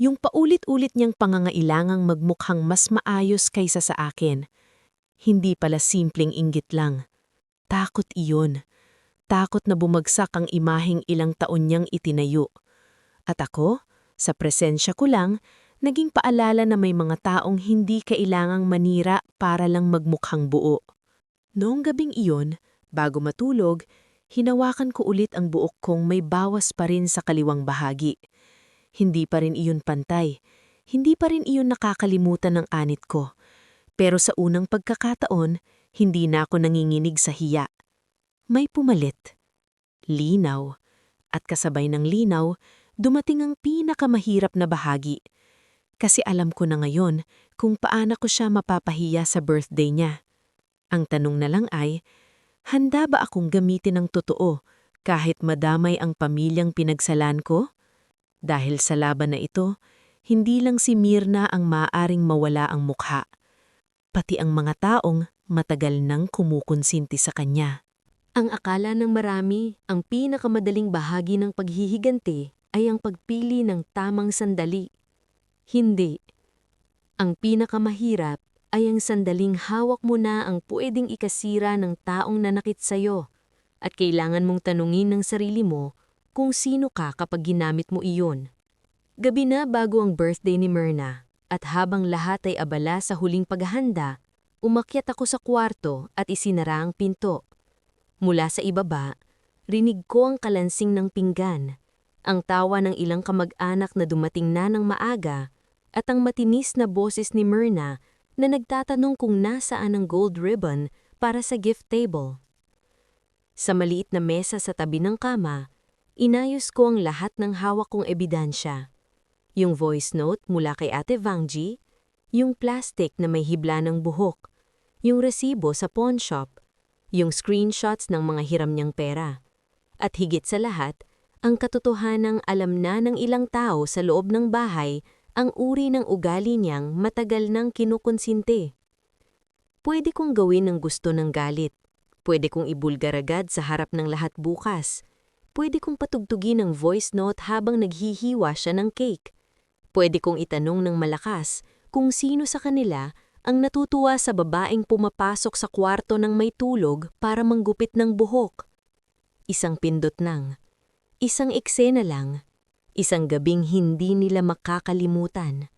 Yung paulit-ulit niyang pangangailangang magmukhang mas maayos kaysa sa akin. Hindi pala simpleng inggit lang. Takot iyon. Takot na bumagsak ang imaheng ilang taon niyang itinayo. At ako, sa presensya ko lang, naging paalala na may mga taong hindi kailangang manira para lang magmukhang buo. Noong gabing iyon, bago matulog, hinawakan ko ulit ang buok kong may bawas pa rin sa kaliwang bahagi. Hindi pa rin iyon pantay. Hindi pa rin iyon nakakalimutan ng anit ko. Pero sa unang pagkakataon, hindi na ako nanginginig sa hiya. May pumalit. Linaw. At kasabay ng linaw, dumating ang pinakamahirap na bahagi. Kasi alam ko na ngayon kung paano ko siya mapapahiya sa birthday niya. Ang tanong na lang ay, handa ba akong gamitin ng totoo kahit madamay ang pamilyang pinagsalan ko? Dahil sa laban na ito, hindi lang si Mirna ang maaaring mawala ang mukha. Pati ang mga taong matagal nang kumukonsinti sa kanya. Ang akala ng marami, ang pinakamadaling bahagi ng paghihiganti ay ang pagpili ng tamang sandali. Hindi. Ang pinakamahirap ay ang sandaling hawak mo na ang pwedeng ikasira ng taong nanakit sa'yo at kailangan mong tanungin ng sarili mo kung sino ka kapag ginamit mo iyon. Gabi na bago ang birthday ni Myrna, at habang lahat ay abala sa huling paghahanda, umakyat ako sa kwarto at isinara ang pinto. Mula sa ibaba, rinig ko ang kalansing ng pinggan, ang tawa ng ilang kamag-anak na dumating na ng maaga, at ang matinis na boses ni Myrna na nagtatanong kung nasaan ang gold ribbon para sa gift table. Sa maliit na mesa sa tabi ng kama, inayos ko ang lahat ng hawak kong ebidensya. Yung voice note mula kay Ate Vangie, yung plastic na may hibla ng buhok, yung resibo sa pawn shop, yung screenshots ng mga hiram niyang pera. At higit sa lahat, ang katotohanang alam na ng ilang tao sa loob ng bahay ang uri ng ugali niyang matagal nang kinukonsinte. Pwede kong gawin ang gusto ng galit. Pwede kong ibulgar agad sa harap ng lahat bukas. Pwede kong patugtugin ang voice note habang naghihiwa siya ng cake. Pwede kong itanong ng malakas kung sino sa kanila ang natutuwa sa babaeng pumapasok sa kwarto ng may tulog para manggupit ng buhok. Isang pindot lang. Isang eksena lang. Isang gabing hindi nila makakalimutan.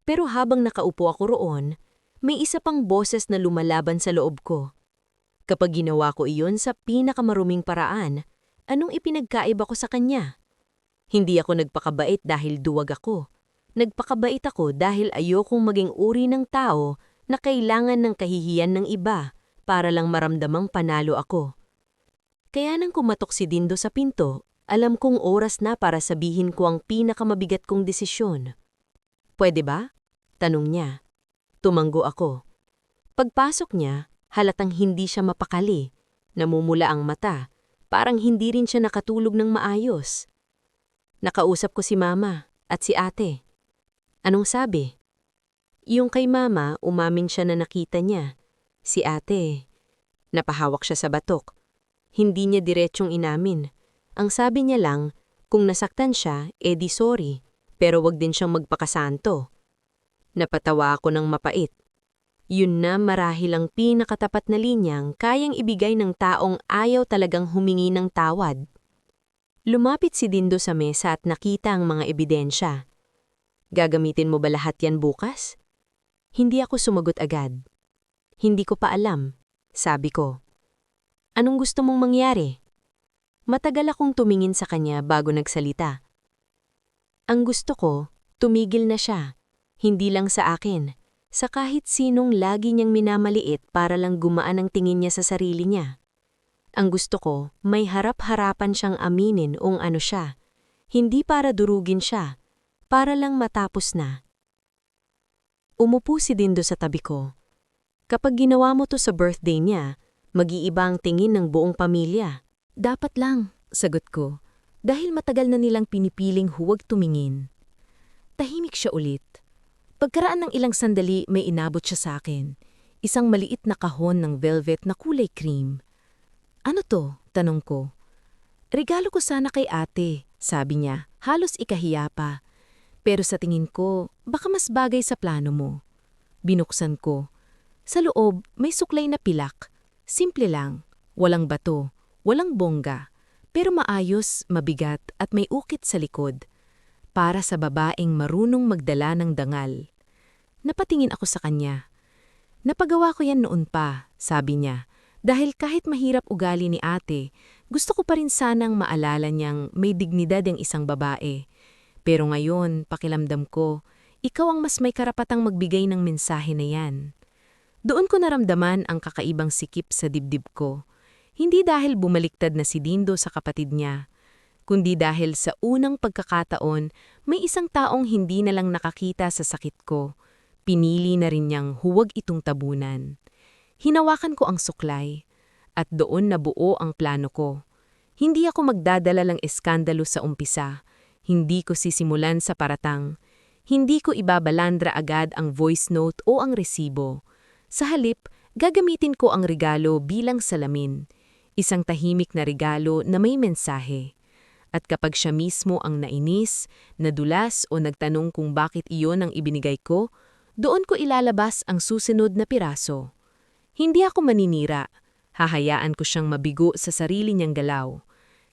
Pero habang nakaupo ako roon, may isa pang boses na lumalaban sa loob ko. Kapag ginawa ko iyon sa pinakamaruming paraan, anong ipinagkaiba ko sa kanya? Hindi ako nagpakabait dahil duwag ako. Nagpakabait ako dahil ayokong maging uri ng tao na kailangan ng kahihiyan ng iba para lang maramdamang panalo ako. Kaya nang kumatok si Dindo sa pinto, alam kong oras na para sabihin ko ang pinakamabigat kong desisyon. "Pwede ba?" tanong niya. Tumanggo ako. Pagpasok niya, halatang hindi siya mapakali. Namumula ang mata, parang hindi rin siya nakatulog ng maayos. Nakausap ko si Mama at si Ate. Anong sabi? Yung kay Mama, umamin siya na nakita niya. Si Ate, napahawak siya sa batok. Hindi niya diretsyong inamin. Ang sabi niya lang, kung nasaktan siya, edi sorry, pero wag din siyang magpakasanto. Napatawa ako ng mapait. Yun na marahil ang pinakatapat na linyang kayang ibigay ng taong ayaw talagang humingi ng tawad. Lumapit si Dindo sa mesa at nakita ang mga ebidensya. "Gagamitin mo ba lahat yan bukas?" Hindi ako sumagot agad. "Hindi ko pa alam," sabi ko. "Anong gusto mong mangyari?" Matagal akong tumingin sa kanya bago nagsalita. Ang gusto ko, tumigil na siya. Hindi lang sa akin, sa kahit sinong lagi niyang minamaliit para lang gumaan ang tingin niya sa sarili niya. Ang gusto ko, may harap-harapan siyang aminin kung ano siya. Hindi para durugin siya, para lang matapos na. Umupo si Dindo sa tabi ko. "Kapag ginawa mo to sa birthday niya, mag-iiba ang tingin ng buong pamilya." "Dapat lang," sagot ko, dahil matagal na nilang pinipiling huwag tumingin. Tahimik siya ulit. Pagkaraan ng ilang sandali, may inabot siya sa akin. Isang maliit na kahon ng velvet na kulay cream. "Ano to?" tanong ko. "Regalo ko sana kay Ate," sabi niya, halos ikahiya pa. "Pero sa tingin ko, baka mas bagay sa plano mo." Binuksan ko. Sa loob, may suklay na pilak. Simple lang, walang bato, walang bongga, pero maayos, mabigat at may ukit sa likod. Para sa babaeng marunong magdala ng dangal. Napatingin ako sa kanya. "Napagawa ko yan noon pa," sabi niya. Dahil kahit mahirap ugali ni Ate, gusto ko pa rin sanang maalala niyang may dignidad ang isang babae. Pero ngayon, pakiramdam ko, ikaw ang mas may karapatang magbigay ng mensahe na yan. Doon ko naramdaman ang kakaibang sikip sa dibdib ko. Hindi dahil bumaliktad na si Dindo sa kapatid niya, kundi dahil sa unang pagkakataon, may isang taong hindi na lang nakakita sa sakit ko. Pinili na rin niyang huwag itong tabunan. Hinawakan ko ang suklay, at doon nabuo ang plano ko. Hindi ako magdadala ng eskandalo sa umpisa. Hindi ko sisimulan sa paratang. Hindi ko ibabalandra agad ang voice note o ang resibo. Sa halip, gagamitin ko ang regalo bilang salamin. Isang tahimik na regalo na may mensahe. At kapag siya mismo ang nainis, nadulas o nagtanong kung bakit iyon ang ibinigay ko, doon ko ilalabas ang susunod na piraso. Hindi ako maninira. Hahayaan ko siyang mabigo sa sarili niyang galaw.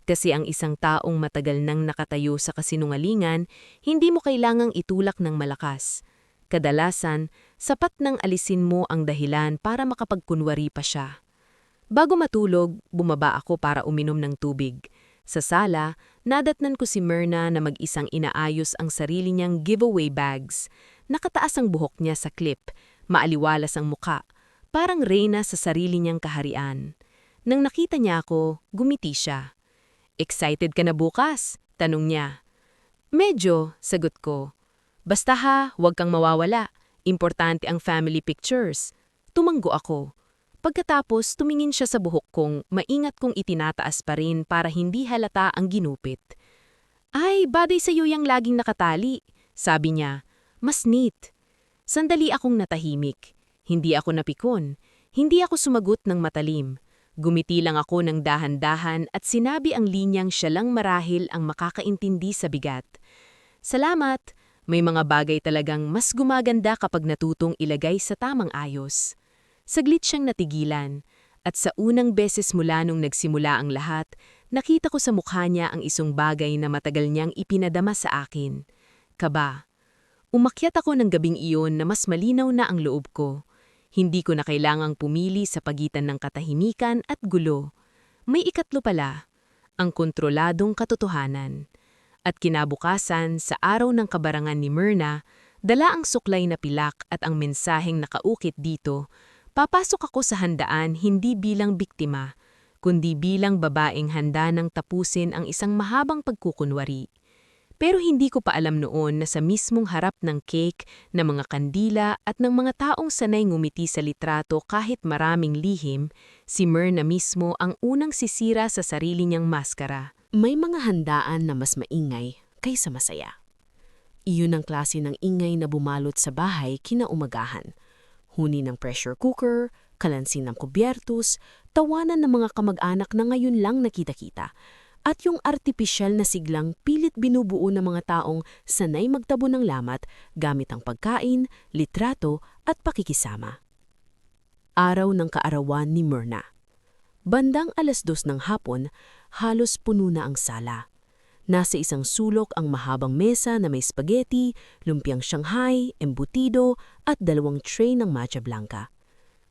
Kasi ang isang taong matagal nang nakatayo sa kasinungalingan, hindi mo kailangang itulak ng malakas. Kadalasan, sapat nang alisin mo ang dahilan para makapagkunwari pa siya. Bago matulog, bumaba ako para uminom ng tubig. Sa sala, nadatnan ko si Myrna na mag-isang inaayos ang sarili niyang giveaway bags. Nakataas ang buhok niya sa clip, maaliwalas ang muka, parang reyna sa sarili niyang kaharian. Nang nakita niya ako, gumiti siya. "Excited ka na bukas?" tanong niya. "Medyo," sagot ko. "Basta ha, huwag kang mawawala. Importante ang family pictures." Tumanggo ako. Pagkatapos, tumingin siya sa buhok kong, maingat kong itinataas pa rin para hindi halata ang ginupit. "Ay, baday sa'yo yang laging nakatali," sabi niya. "Mas neat." Sandali akong natahimik. Hindi ako napikon. Hindi ako sumagot ng matalim. Gumiti lang ako ng dahan-dahan at sinabi ang linyang siya lang marahil ang makakaintindi sa bigat. "Salamat. May mga bagay talagang mas gumaganda kapag natutong ilagay sa tamang ayos." Saglit siyang natigilan, at sa unang beses mula nung nagsimula ang lahat, nakita ko sa mukha niya ang isang bagay na matagal niyang ipinadama sa akin. Kaba. Umakyat ako ng gabing iyon na mas malinaw na ang loob ko. Hindi ko na kailangang pumili sa pagitan ng katahimikan at gulo. May ikatlo pala, ang kontroladong katotohanan. At kinabukasan, sa araw ng kabarangan ni Myrna, dala ang suklay na pilak at ang mensaheng nakaukit dito. Papasok ako sa handaan hindi bilang biktima, kundi bilang babaeng handa nang tapusin ang isang mahabang pagkukunwari. Pero hindi ko pa alam noon na sa mismong harap ng cake, ng mga kandila at ng mga taong sanay ngumiti sa litrato kahit maraming lihim, si Myrna mismo ang unang sisira sa sarili niyang maskara. May mga handaan na mas maingay kaysa masaya. Iyon ang klase ng ingay na bumalot sa bahay kinaumagahan. Huni ng pressure cooker, kalansin ng kubyertos, tawanan ng mga kamag-anak na ngayon lang nakita-kita, at yung artipisyal na siglang pilit binubuo ng mga taong sanay magtabo ng lamat gamit ang pagkain, litrato at pakikisama. Araw ng kaarawan ni Myrna. Bandang 2:00 ng hapon, halos puno na ang sala. Nasa isang sulok ang mahabang mesa na may spaghetti, lumpiang Shanghai, embutido at 2 tray ng matcha blanca.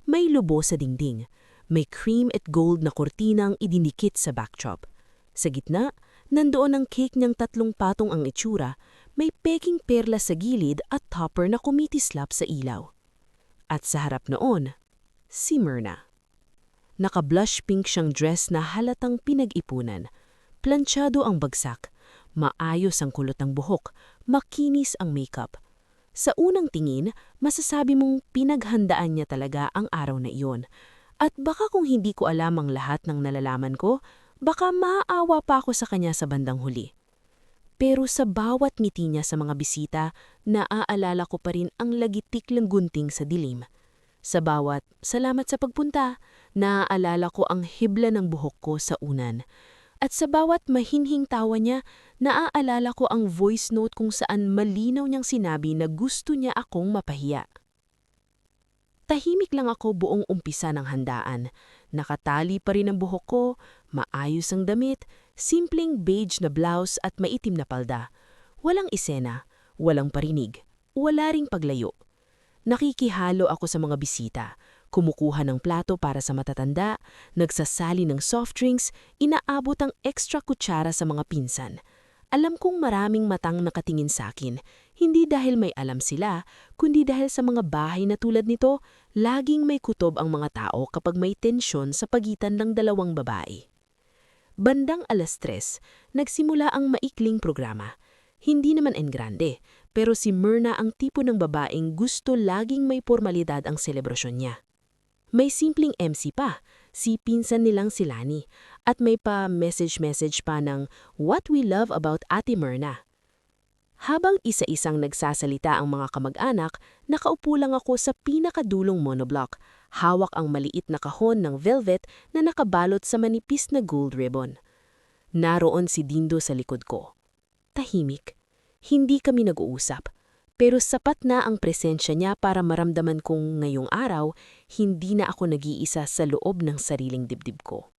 May lubo sa dingding. May cream at gold na kortinang idinikit sa backdrop. Sa gitna, nandoon ang cake niyang 3 patong ang itsura, may peking perla sa gilid at topper na kumitislap sa ilaw. At sa harap noon, si Myrna. Naka-blush pink siyang dress na halatang pinag-ipunan. Planchado ang bagsak, maayos ang kulot ng buhok, makinis ang makeup. Sa unang tingin, masasabi mong pinaghandaan niya talaga ang araw na iyon. At baka kung hindi ko alam ang lahat ng nalalaman ko, baka maaawa pa ako sa kanya sa bandang huli. Pero sa bawat ngiti niya sa mga bisita, naaalala ko pa rin ang lagitik ng gunting sa dilim. Sa bawat "salamat sa pagpunta", naaalala ko ang hibla ng buhok ko sa unan. At sa bawat mahinhing tawa niya, naaalala ko ang voice note kung saan malinaw niyang sinabi na gusto niya akong mapahiya. Tahimik lang ako buong umpisa ng handaan. Nakatali pa rin ang buhok ko, maayos ang damit, simpleng beige na blouse at maitim na palda. Walang isena, walang parinig, wala ring paglayo. Nakikihalo ako sa mga bisita, kumukuha ng plato para sa matatanda, nagsasali ng soft drinks, inaabot ang extra kutsara sa mga pinsan. Alam kong maraming matang nakatingin sa akin, hindi dahil may alam sila, kundi dahil sa mga bahay na tulad nito, laging may kutob ang mga tao kapag may tensyon sa pagitan ng 2 babae. Bandang 3:00, nagsimula ang maikling programa. Hindi naman en grande, pero si Myrna ang tipo ng babaeng gusto laging may formalidad ang selebrasyon niya. May simpleng MC pa, si pinsan nilang si Lani, at may pa message pa ng "What we love about Ate Myrna." Habang isa-isang nagsasalita ang mga kamag-anak, nakaupo lang ako sa pinakadulong monoblock, hawak ang maliit na kahon ng velvet na nakabalot sa manipis na gold ribbon. Naroon si Dindo sa likod ko. Tahimik. Hindi kami nag-uusap, pero sapat na ang presensya niya para maramdaman kong ngayong araw, hindi na ako nag-iisa sa loob ng sariling dibdib ko.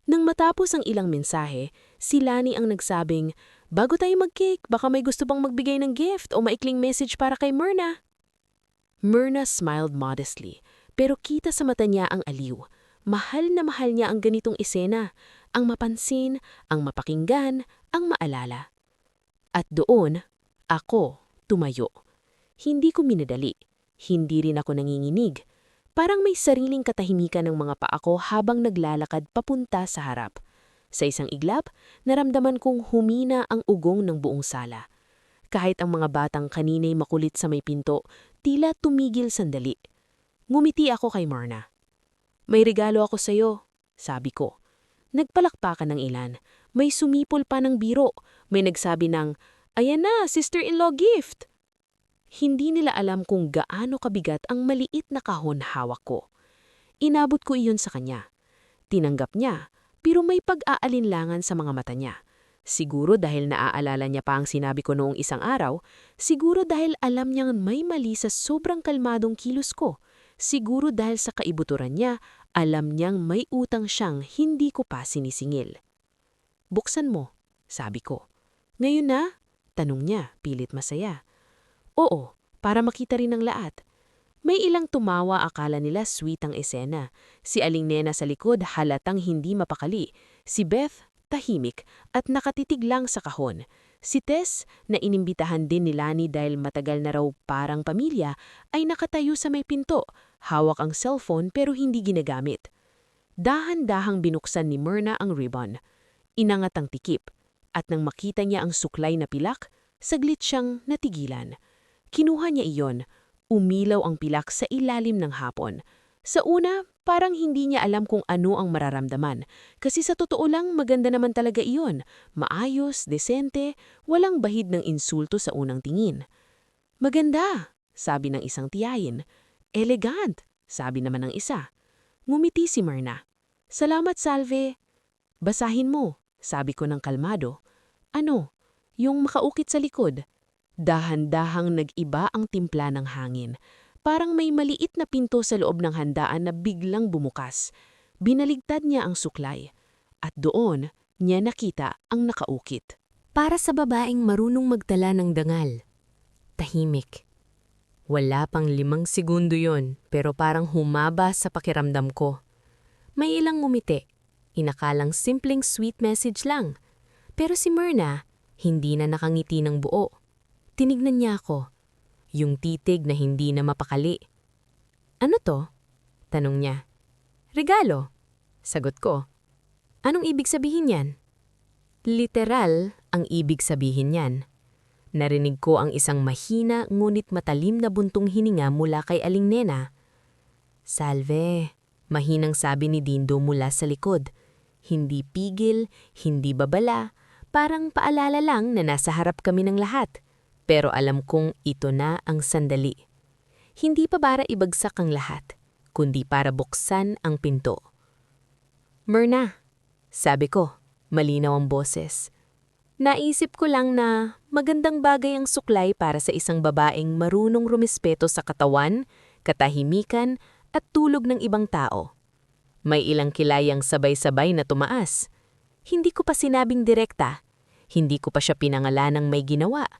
Nang matapos ang ilang mensahe, si Lani ang nagsabing, "Bago tayo mag-cake, baka may gusto bang magbigay ng gift o maikling message para kay Myrna?" Myrna smiled modestly, pero kita sa mata niya ang aliw. Mahal na mahal niya ang ganitong eksena, ang mapansin, ang mapakinggan, ang maalala. At doon, ako tumayo. Hindi ko minadali, hindi rin ako nanginginig. Parang may sariling katahimikan ng mga paa ko habang naglalakad papunta sa harap. Sa isang iglap, naramdaman kong humina ang ugong ng buong sala. Kahit ang mga batang kanina'y makulit sa may pinto, tila tumigil sandali. Ngumiti ako kay Myrna. "May regalo ako sa'yo," sabi ko. Nagpalakpakan ng ilan. May sumipol pa ng biro. May nagsabi ng, "Ayan na, sister-in-law gift!" Hindi nila alam kung gaano kabigat ang maliit na kahon hawak ko. Inabot ko iyon sa kanya. Tinanggap niya, pero may pag-aalinlangan sa mga mata niya. Siguro dahil naaalala niya pa ang sinabi ko noong isang araw, siguro dahil alam niyang may mali sa sobrang kalmadong kilos ko, siguro dahil sa kaibuturan niya, alam niyang may utang siyang hindi ko pa sinisingil. "Buksan mo," sabi ko. "Ngayon na?" tanong niya, pilit masaya. "Oo, para makita rin ng lahat." May ilang tumawa, akala nila sweet ang esena. Si Aling Nena sa likod halatang hindi mapakali. Si Beth, tahimik at nakatitig lang sa kahon. Si Tess, na inimbitahan din ni Lani dahil matagal na raw parang pamilya, ay nakatayo sa may pinto, hawak ang cellphone pero hindi ginagamit. Dahan-dahang binuksan ni Myrna ang ribbon. Inangat ang tikip, at nang makita niya ang suklay na pilak, saglit siyang natigilan. Kinuha niya iyon. Umilaw ang pilak sa ilalim ng hapon. Sa una, parang hindi niya alam kung ano ang mararamdaman. Kasi sa totoo lang, maganda naman talaga iyon. Maayos, desente, walang bahid ng insulto sa unang tingin. "Maganda," sabi ng isang tiyahin. "Elegant," sabi naman ng isa. Ngumiti si Myrna. "Salamat, Salve." "Basahin mo," sabi ko ng kalmado. "Ano?" "Yung makaukit sa likod." Dahan-dahang nag-iba ang timpla ng hangin. Parang may maliit na pinto sa loob ng handaan na biglang bumukas. Binaligtad niya ang suklay. At doon, niya nakita ang nakaukit. Para sa babaeng marunong magtala ng dangal. Tahimik. Wala pang 5 segundo yon, pero parang humaba sa pakiramdam ko. May ilang ngumiti. Inakalang simpleng sweet message lang. Pero si Myrna, hindi na nakangiti ng buo. Tinignan niya ako. Yung titig na hindi na mapakali. "Ano to?" tanong niya. "Regalo," sagot ko. "Anong ibig sabihin yan?" Literal ang ibig sabihin yan. Narinig ko ang isang mahina ngunit matalim na buntong hininga mula kay Aling Nena. "Salve," mahinang sabi ni Dindo mula sa likod. Hindi pigil, hindi babala, parang paalala lang na nasa harap kami ng lahat. Pero alam kong ito na ang sandali. Hindi pa para ibagsak ang lahat, kundi para buksan ang pinto. "Myrna," sabi ko, malinaw ang boses. "Naisip ko lang na magandang bagay ang suklay para sa isang babaeng marunong rumispeto sa katawan, katahimikan at tulog ng ibang tao." May ilang kilayang sabay-sabay na tumaas. Hindi ko pa sinabing direkta. Hindi ko pa siya pinangalanang may ginawa.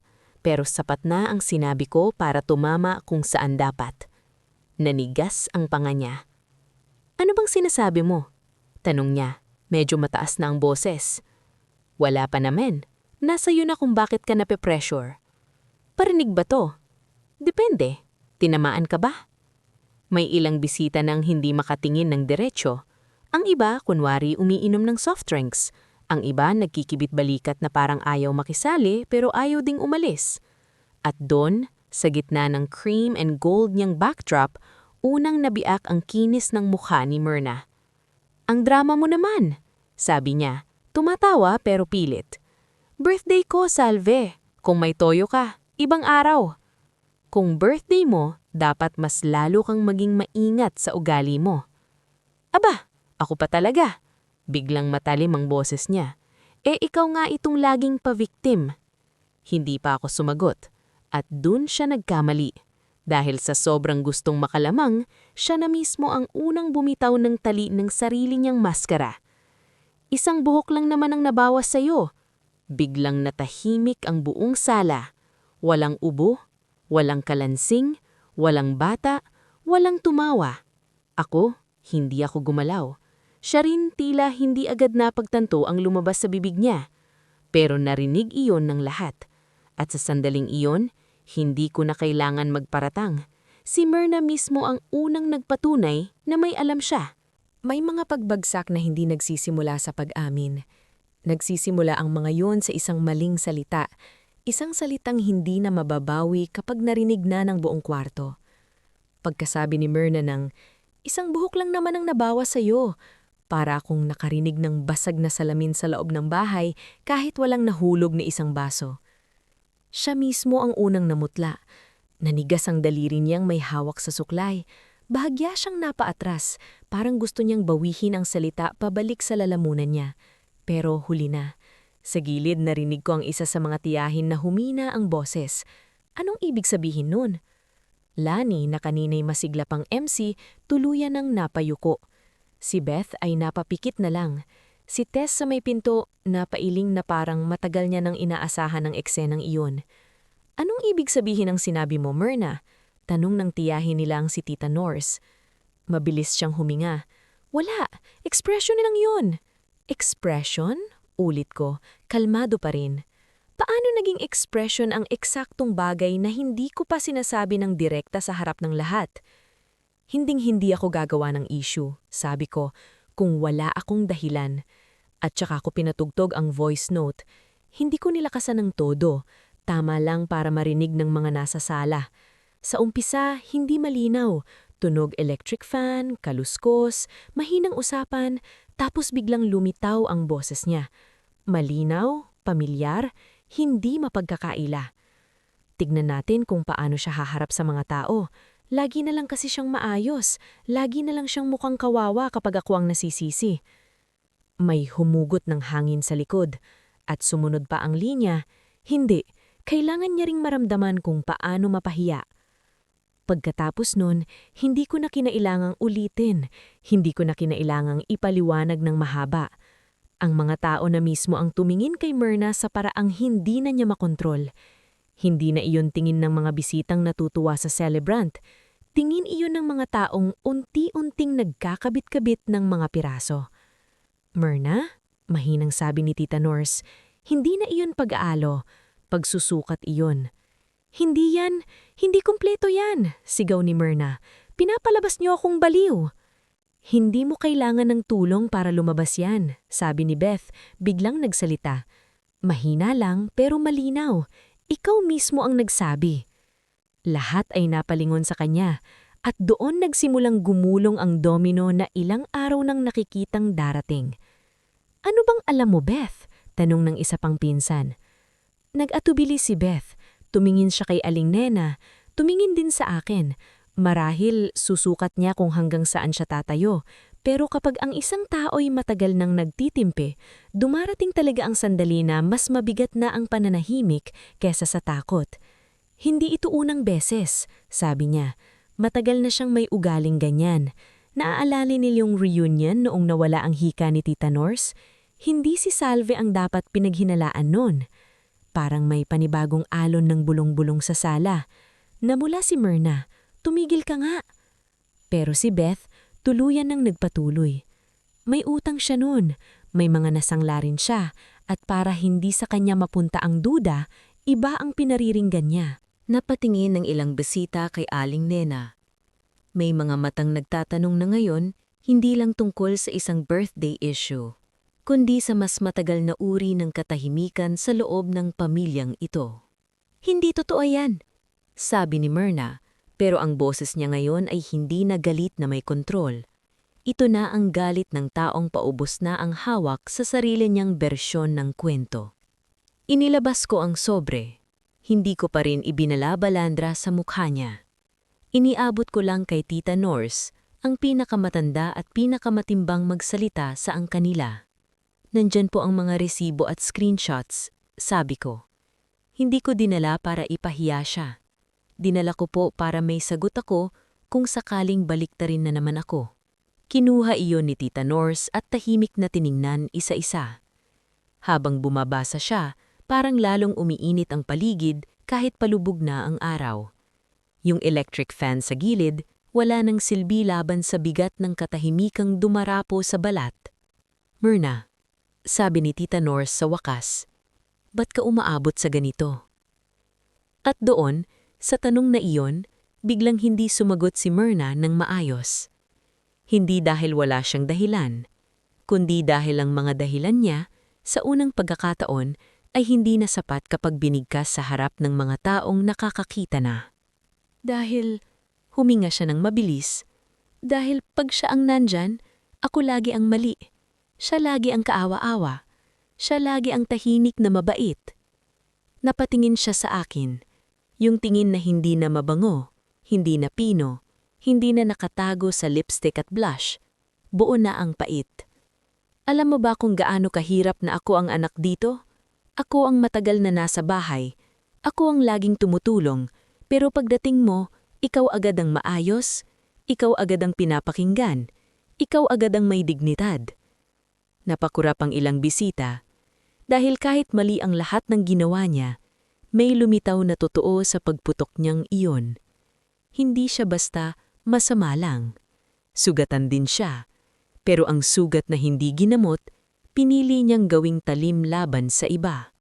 Pero sapat na ang sinabi ko para tumama kung saan dapat. Nanigas ang panga niya. "Ano bang sinasabi mo?" tanong niya. Medyo mataas na ang boses. "Wala pa naman. Nasa iyo na kung bakit ka nape-pressure." "Parinig ba to?" "Depende. Tinamaan ka ba?" May ilang bisita nang hindi makatingin ng diretsyo. Ang iba, kunwari, umiinom ng soft drinks. Ang iba nagkikibit-balikat na parang ayaw makisali pero ayaw ding umalis. At doon, sa gitna ng cream and gold niyang backdrop, unang nabiak ang kinis ng mukha ni Myrna. "Ang drama mo naman," sabi niya. Tumatawa pero pilit. "Birthday ko, Salve. Kung may toyo ka, ibang araw. Kung birthday mo, dapat mas lalo kang maging maingat sa ugali mo." "Aba, ako pa talaga." Biglang matalim ang boses niya. Ikaw nga itong laging pa-victim." Hindi pa ako sumagot. At dun siya nagkamali. Dahil sa sobrang gustong makalamang, siya na mismo ang unang bumitaw ng tali ng sarili niyang maskara. Isang buhok lang naman ang nabawas sa'yo. Biglang natahimik ang buong sala. Walang ubo, walang kalansing, walang bata, walang tumawa. Ako, hindi ako gumalaw. Siya rin tila hindi agad napagtanto ang lumabas sa bibig niya. Pero narinig iyon ng lahat. At sa sandaling iyon, hindi ko na kailangan magparatang. Si Myrna mismo ang unang nagpatunay na may alam siya. May mga pagbagsak na hindi nagsisimula sa pag-amin. Nagsisimula ang mga yon sa isang maling salita. Isang salitang hindi na mababawi kapag narinig na ng buong kwarto. Pagkasabi ni Myrna ng, "Isang buhok lang naman ang nabawas sa'yo," para akong nakarinig ng basag na salamin sa loob ng bahay kahit walang nahulog na isang baso. Siya mismo ang unang namutla. Nanigas ang daliri niyang may hawak sa suklay. Bahagya siyang napaatras, parang gusto niyang bawihin ang salita pabalik sa lalamunan niya. Pero huli na. Sa gilid narinig ko ang isa sa mga tiyahin na humina ang boses. Anong ibig sabihin nun? Lani na kanina'y masigla pang MC, tuluyan ng napayuko. Si Beth ay napapikit na lang. Si Tess sa may pinto, napailing na parang matagal niya nang inaasahan ang eksenang iyon. "Anong ibig sabihin ng sinabi mo, Myrna?" Tanong ng tiyahin nilang si Tita Norse. Mabilis siyang huminga. "Wala, expression nilang yun." "Expression?" Ulit ko, kalmado pa rin. Paano naging expression ang eksaktong bagay na hindi ko pa sinasabi ng direkta sa harap ng lahat? Hinding-hindi ako gagawa ng issue, sabi ko, kung wala akong dahilan. At saka ko pinatugtog ang voice note. Hindi ko nilakasan ng todo, tama lang para marinig ng mga nasa sala. Sa umpisa, hindi malinaw. Tunog electric fan, kaluskos, mahinang usapan, tapos biglang lumitaw ang boses niya. Malinaw, pamilyar, hindi mapagkakaila. Tignan natin kung paano siya haharap sa mga tao. Lagi na lang kasi siyang maayos. Lagi na lang siyang mukhang kawawa kapag ako ang nasisisi. May humugot ng hangin sa likod. At sumunod pa ang linya, hindi, kailangan niya ring maramdaman kung paano mapahiya. Pagkatapos nun, hindi ko na kinailangang ulitin. Hindi ko na kinailangang ipaliwanag ng mahaba. Ang mga tao na mismo ang tumingin kay Myrna sa paraang hindi na niya makontrol. Hindi na iyon tingin ng mga bisitang natutuwa sa celebrant. Tingin iyon ng mga taong unti-unting nagkakabit-kabit ng mga piraso. "Myrna?" Mahinang sabi ni Tita Norse. "Hindi na iyon pag-aalo. Pagsusukat iyon." "Hindi yan. Hindi kumpleto yan," sigaw ni Myrna. "Pinapalabas niyo akong baliw." "Hindi mo kailangan ng tulong para lumabas yan," sabi ni Beth, biglang nagsalita. Mahina lang pero malinaw. "Ikaw mismo ang nagsabi." Lahat ay napalingon sa kanya at doon nagsimulang gumulong ang domino na ilang araw nang nakikitang darating. "Ano bang alam mo, Beth?" tanong ng isa pang pinsan. Nag-atubili si Beth. Tumingin siya kay Aling Nena. Tumingin din sa akin. Marahil susukat niya kung hanggang saan siya tatayo. Pero kapag ang isang tao'y matagal nang nagtitimpe, dumarating talaga ang sandali na mas mabigat na ang pananahimik kesa sa takot. "Hindi ito unang beses," sabi niya. "Matagal na siyang may ugaling ganyan. Naaalala nilyong reunion noong nawala ang hika ni Tita Norse? Hindi si Salve ang dapat pinaghinalaan nun. Parang may panibagong alon ng bulong-bulong sa sala. Namula si Myrna, "Tumigil ka nga." Pero si Beth, tuluyan nang nagpatuloy. May utang siya nun, may mga nasangla rin siya, at para hindi sa kanya mapunta ang duda, iba ang pinariringgan niya. Napatingin ng ilang bisita kay Aling Nena. May mga matang nagtatanong na ngayon, hindi lang tungkol sa isang birthday issue, kundi sa mas matagal na uri ng katahimikan sa loob ng pamilyang ito. "Hindi totoo yan," sabi ni Myrna, pero ang boses niya ngayon ay hindi na galit na may kontrol. Ito na ang galit ng taong paubos na ang hawak sa sarili niyang bersyon ng kwento. Inilabas ko ang sobre. Hindi ko pa rin ibinalabalandra sa mukha niya. Iniabot ko lang kay Tita Norse, ang pinakamatanda at pinakamatimbang magsalita sa ang kanila. "Nandyan po ang mga resibo at screenshots," sabi ko. Hindi ko dinala para ipahiya siya. Dinala ko po para may sagot ako kung sakaling baliktarin na naman ako. Kinuha iyon ni Tita Norse at tahimik na tiningnan isa-isa. Habang bumabasa siya, parang lalong umiinit ang paligid kahit palubog na ang araw. Yung electric fan sa gilid, wala nang silbi laban sa bigat ng katahimikang dumarapo sa balat. "Myrna," sabi ni Tita Norse sa wakas, "ba't ka umaabot sa ganito?" At doon, sa tanong na iyon, biglang hindi sumagot si Myrna ng maayos. Hindi dahil wala siyang dahilan, kundi dahil ang mga dahilan niya sa unang pagkakataon ay hindi na sapat kapag binigkas sa harap ng mga taong nakakakita na. Dahil huminga siya ng mabilis, dahil pag siya ang nandyan, ako lagi ang mali. Siya lagi ang kaawa-awa. Siya lagi ang tahimik na mabait. Napatingin siya sa akin, yung tingin na hindi na mabango, hindi na pino, hindi na nakatago sa lipstick at blush. Buo na ang pait. Alam mo ba kung gaano kahirap na ako ang anak dito? Ako ang matagal na nasa bahay. Ako ang laging tumutulong. Pero pagdating mo, ikaw agad ang maayos, ikaw agad ang pinapakinggan, ikaw agad ang may dignidad. Napakurap ang ilang bisita. Dahil kahit mali ang lahat ng ginawa niya, may lumitaw na totoo sa pagputok niyang iyon. Hindi siya basta masama lang. Sugatan din siya. Pero ang sugat na hindi ginamot, pinili niyang gawing talim laban sa iba.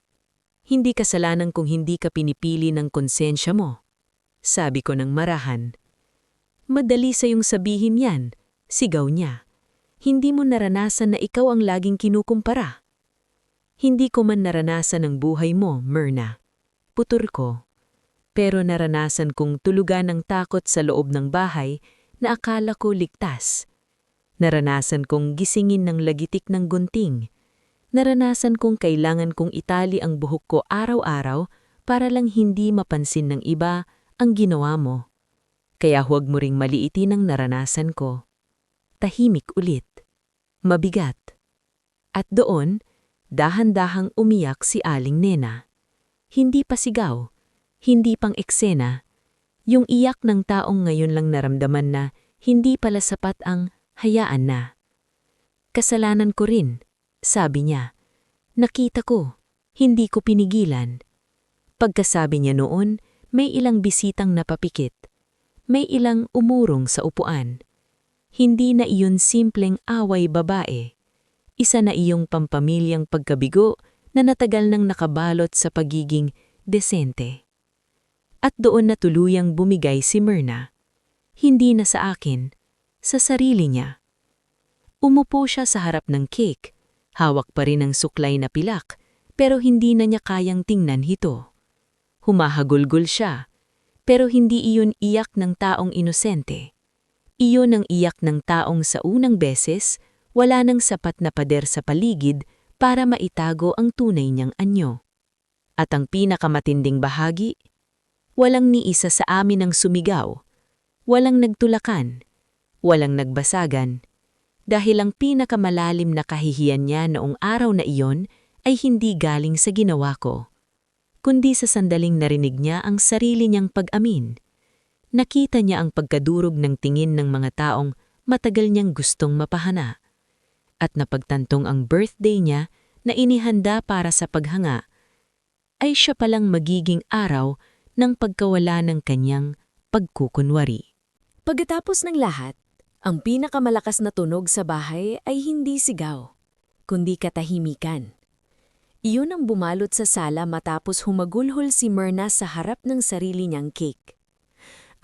Hindi kasalanan kung hindi ka pinipili ng konsensya mo. Sabi ko ng marahan. Madali sa iyong sabihin yan, sigaw niya. Hindi mo naranasan na ikaw ang laging kinukumpara. Hindi ko man naranasan ang buhay mo, Myrna. Putur ko. Pero naranasan kong tulugan ng takot sa loob ng bahay na akala ko ligtas. Naranasan kong gisingin ng lagitik ng gunting. Naranasan kong kailangan kong itali ang buhok ko araw-araw para lang hindi mapansin ng iba ang ginawa mo. Kaya huwag mo ring maliitin ang naranasan ko. Tahimik ulit. Mabigat. At doon, dahan-dahang umiyak si Aling Nena. Hindi pa sigaw, hindi pang eksena. Yung iyak ng taong ngayon lang naramdaman na hindi pala sapat ang hayaan na. Kasalanan ko rin, sabi niya. Nakita ko, hindi ko pinigilan. Pagkasabi niya noon, may ilang bisitang napapikit. May ilang umurong sa upuan. Hindi na iyon simpleng away babae. Isa na iyong pampamilyang pagkabigo na natagal nang nakabalot sa pagiging desente. At doon na tuluyang bumigay si Myrna. Hindi na sa akin, sa sarili niya. Umupo siya sa harap ng cake. Hawak pa rin ang suklay na pilak, pero hindi na niya kayang tingnan hito. Humahagulgol siya, pero hindi iyon iyak ng taong inosente. Iyon ang iyak ng taong sa unang beses, wala nang sapat na pader sa paligid para maitago ang tunay niyang anyo. At ang pinakamatinding bahagi, walang ni isa sa amin ang sumigaw, walang nagtulakan, walang nagbasagan, dahil ang pinakamalalim na kahihiyan niya noong araw na iyon ay hindi galing sa ginawa ko, kundi sa sandaling narinig niya ang sarili niyang pag-amin. Nakita niya ang pagkadurog ng tingin ng mga taong matagal niyang gustong mapahana. At napagtantong ang birthday niya na inihanda para sa paghanga, ay siya palang magiging araw ng pagkawala ng kanyang pagkukunwari. Pagkatapos ng lahat, ang pinakamalakas na tunog sa bahay ay hindi sigaw, kundi katahimikan. Iyon ang bumalot sa sala matapos humagulhol si Myrna sa harap ng sarili niyang cake.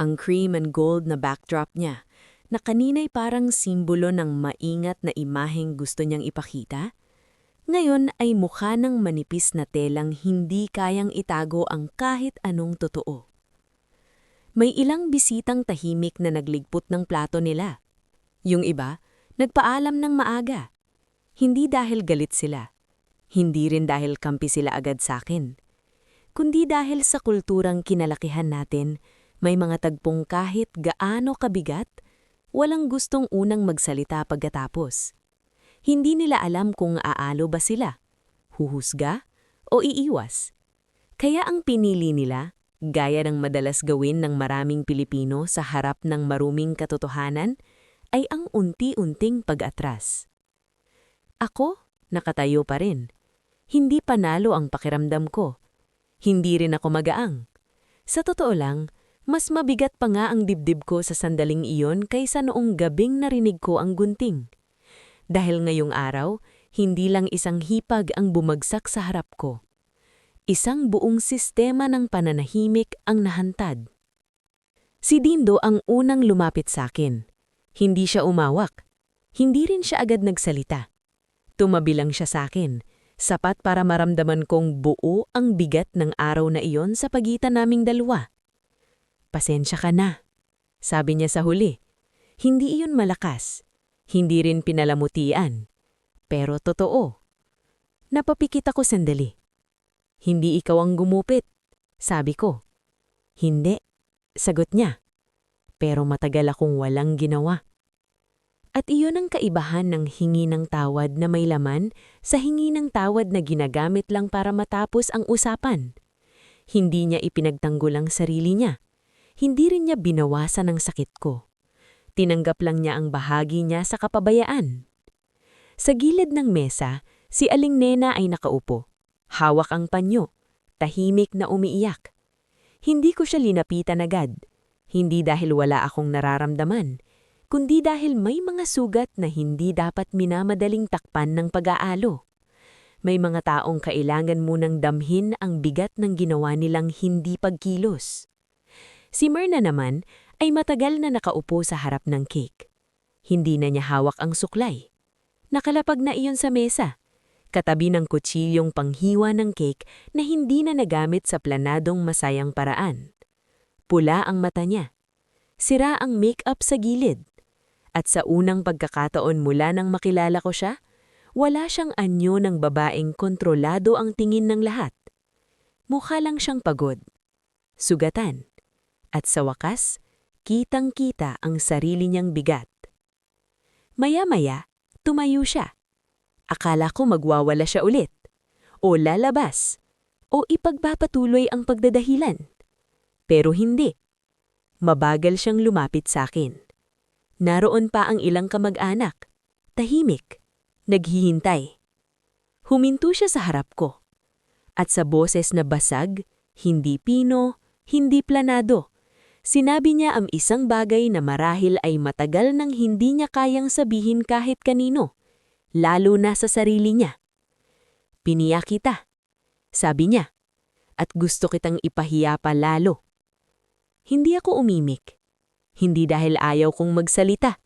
Ang cream and gold na backdrop niya, na kanina'y parang simbolo ng maingat na imaheng gusto niyang ipakita, ngayon ay mukha ng manipis na telang hindi kayang itago ang kahit anong totoo. May ilang bisitang tahimik na nagligpot ng plato nila. Yung iba, nagpaalam ng maaga. Hindi dahil galit sila. Hindi rin dahil kampi sila agad sa akin. Kundi dahil sa kulturang kinalakihan natin, may mga tagpong kahit gaano kabigat, walang gustong unang magsalita pagkatapos. Hindi nila alam kung aalo ba sila, huhusga o iiwas. Kaya ang pinili nila, gaya ng madalas gawin ng maraming Pilipino sa harap ng maruming katotohanan, ay ang unti-unting pag-atras. Ako, nakatayo pa rin. Hindi panalo ang pakiramdam ko. Hindi rin ako magaang. Sa totoo lang, mas mabigat pa nga ang dibdib ko sa sandaling iyon kaysa noong gabing narinig ko ang gunting. Dahil ngayong araw, hindi lang isang hipag ang bumagsak sa harap ko. Isang buong sistema ng pananahimik ang nahantad. Si Dindo ang unang lumapit sa akin. Hindi siya umawak. Hindi rin siya agad nagsalita. Tumabi lang siya sa akin, sapat para maramdaman kong buo ang bigat ng araw na iyon sa pagitan naming dalawa. "Pasensya ka na," sabi niya sa huli. Hindi iyon malakas, hindi rin pinalamutian, pero totoo. Napapikit ako sandali. "Hindi ikaw ang gumupit," sabi ko. "Hindi," sagot niya. Pero matagal akong walang ginawa. At iyon ang kaibahan ng hingi ng tawad na may laman sa hingi ng tawad na ginagamit lang para matapos ang usapan. Hindi niya ipinagtanggol ang sarili niya. Hindi rin niya binawasan ang sakit ko. Tinanggap lang niya ang bahagi niya sa kapabayaan. Sa gilid ng mesa, si Aling Nena ay nakaupo. Hawak ang panyo, tahimik na umiiyak. Hindi ko siya linapitan agad. Hindi dahil wala akong nararamdaman, kundi dahil may mga sugat na hindi dapat minamadaling takpan ng pag-aalo. May mga taong kailangan munang damhin ang bigat ng ginawa nilang hindi pagkilos. Si Myrna naman ay matagal na nakaupo sa harap ng cake. Hindi na niya hawak ang suklay. Nakalapag na iyon sa mesa, katabi ng kutsilyong panghiwa ng cake na hindi na nagamit sa planadong masayang paraan. Pula ang mata niya. Sira ang make-up sa gilid. At sa unang pagkakataon mula nang makilala ko siya, wala siyang anyo ng babaeng kontrolado ang tingin ng lahat. Mukha lang siyang pagod, sugatan, at sa wakas, kitang-kita ang sarili niyang bigat. Maya-maya, tumayo siya. Akala ko magwawala siya ulit, o lalabas, o ipagpapatuloy ang pagdadahilan. Pero hindi. Mabagal siyang lumapit sa akin. Naroon pa ang ilang kamag-anak, tahimik, naghihintay. Huminto siya sa harap ko. At sa boses na basag, hindi pino, hindi planado, sinabi niya ang isang bagay na marahil ay matagal nang hindi niya kayang sabihin kahit kanino, lalo na sa sarili niya. "Piniya kita," sabi niya, "at gusto kitang ipahiya pa lalo." Hindi ako umimik. Hindi dahil ayaw kong magsalita,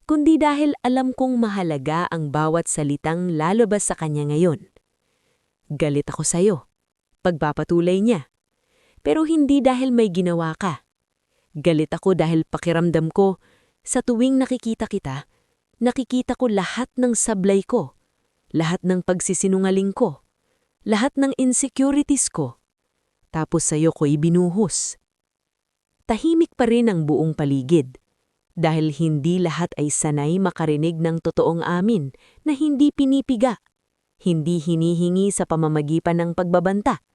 kundi dahil alam kong mahalaga ang bawat salitang lalabas sa kanya ngayon. "Galit ako sa'yo," pagpapatuloy niya. "Pero hindi dahil may ginawa ka. Galit ako dahil pakiramdam ko, sa tuwing nakikita kita, nakikita ko lahat ng sablay ko, lahat ng pagsisinungaling ko, lahat ng insecurities ko. Tapos sa'yo ko ibinuhos." Tahimik pa rin ang buong paligid, dahil hindi lahat ay sanay makarinig ng totoong amin na hindi pinipiga, hindi hinihingi sa pamamagitan ng pagbabanta,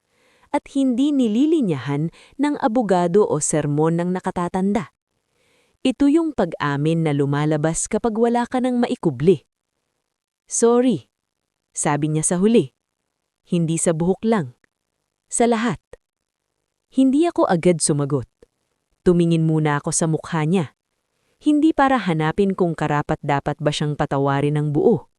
at hindi nililinyahan ng abogado o sermon ng nakatatanda. Ito yung pag-amin na lumalabas kapag wala ka ng maikubli. "Sorry," sabi niya sa huli. Hindi sa buhok lang, sa lahat. Hindi ako agad sumagot. Tumingin muna ako sa mukha niya. Hindi para hanapin kung karapat-dapat ba siyang patawarin ng buo,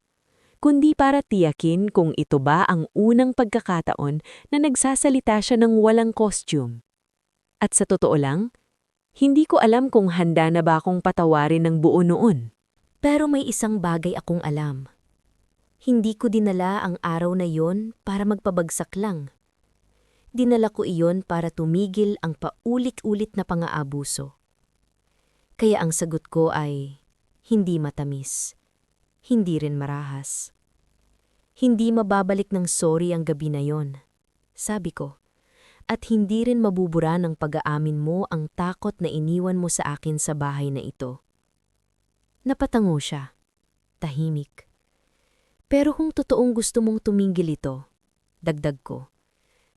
kundi para tiyakin kung ito ba ang unang pagkakataon na nagsasalita siya ng walang costume. At sa totoo lang, hindi ko alam kung handa na ba akong patawarin ng buo noon. Pero may isang bagay akong alam. Hindi ko dinala ang araw na yon para magpabagsak lang. Dinala ko iyon para tumigil ang paulit-ulit na pang-aabuso. Kaya ang sagot ko ay hindi matamis, hindi rin marahas. Hindi mababalik ng sorry ang gabi na yon, sabi ko. At hindi rin mabubura ng pag-aamin mo ang takot na iniwan mo sa akin sa bahay na ito. Napatango siya, tahimik. Pero kung totoong gusto mong tumingil ito, dagdag ko,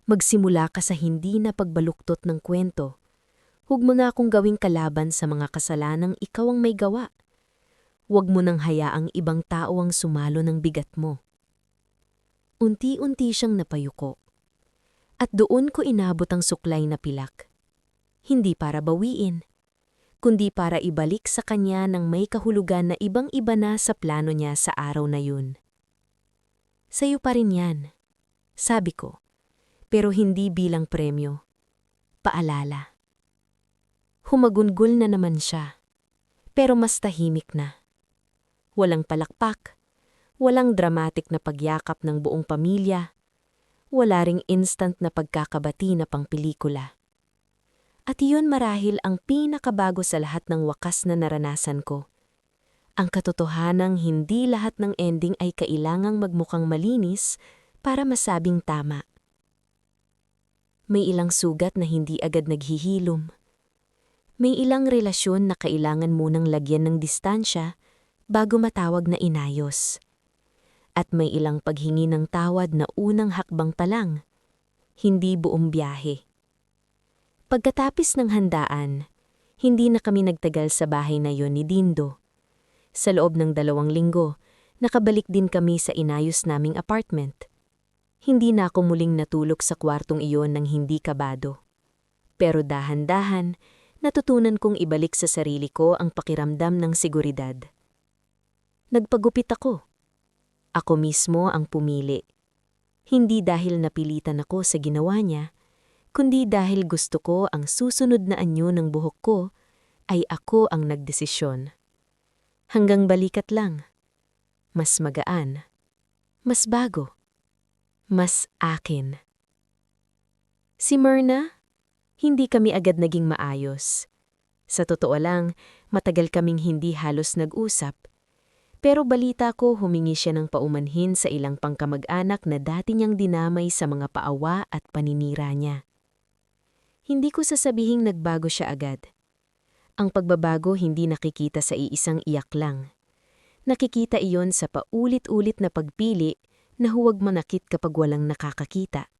magsimula ka sa hindi na pagbaluktot ng kwento. Huwag mo na akong gawing kalaban sa mga kasalanang ikaw ang may gawa. Huwag mo nang hayaang ibang tao ang sumalo ng bigat mo. Unti-unti siyang napayuko. At doon ko inabot ang suklay na pilak. Hindi para bawiin, kundi para ibalik sa kanya ng may kahulugan na ibang-iba na sa plano niya sa araw na yun. Sa'yo pa rin yan, sabi ko, pero hindi bilang premyo. Paalala. Humagungol na naman siya, pero mas tahimik na. Walang palakpak, walang dramatic na pagyakap ng buong pamilya, wala ring instant na pagkakabati na pangpelikula. At iyon marahil ang pinakabago sa lahat ng wakas na naranasan ko. Ang katotohanang hindi lahat ng ending ay kailangang magmukhang malinis para masabing tama. May ilang sugat na hindi agad naghihilom. May ilang relasyon na kailangan munang lagyan ng distansya bago matawag na inayos. At may ilang paghingi ng tawad na unang hakbang pa lang, hindi buong biyahe. Pagkatapos ng handaan, hindi na kami nagtagal sa bahay na yon ni Dindo. Sa loob ng 2 linggo, nakabalik din kami sa inayos naming apartment. Hindi na ako muling natulog sa kwartong iyon ng hindi kabado. Pero dahan-dahan, natutunan kong ibalik sa sarili ko ang pakiramdam ng seguridad. Nagpagupit ako. Ako mismo ang pumili. Hindi dahil napilitan ako sa ginawa niya, kundi dahil gusto ko ang susunod na anyo ng buhok ko ay ako ang nagdesisyon. Hanggang balikat lang. Mas magaan. Mas bago. Mas akin. Si Myrna, hindi kami agad naging maayos. Sa totoo lang, matagal kaming hindi halos nag-usap. Pero balita ko humingi siya ng paumanhin sa ilang pangkamag-anak na dati niyang dinamay sa mga paawa at paninira niya. Hindi ko sasabihing nagbago siya agad. Ang pagbabago hindi nakikita sa iisang iyak lang. Nakikita iyon sa paulit-ulit na pagpili na huwag manakit kapag walang nakakakita.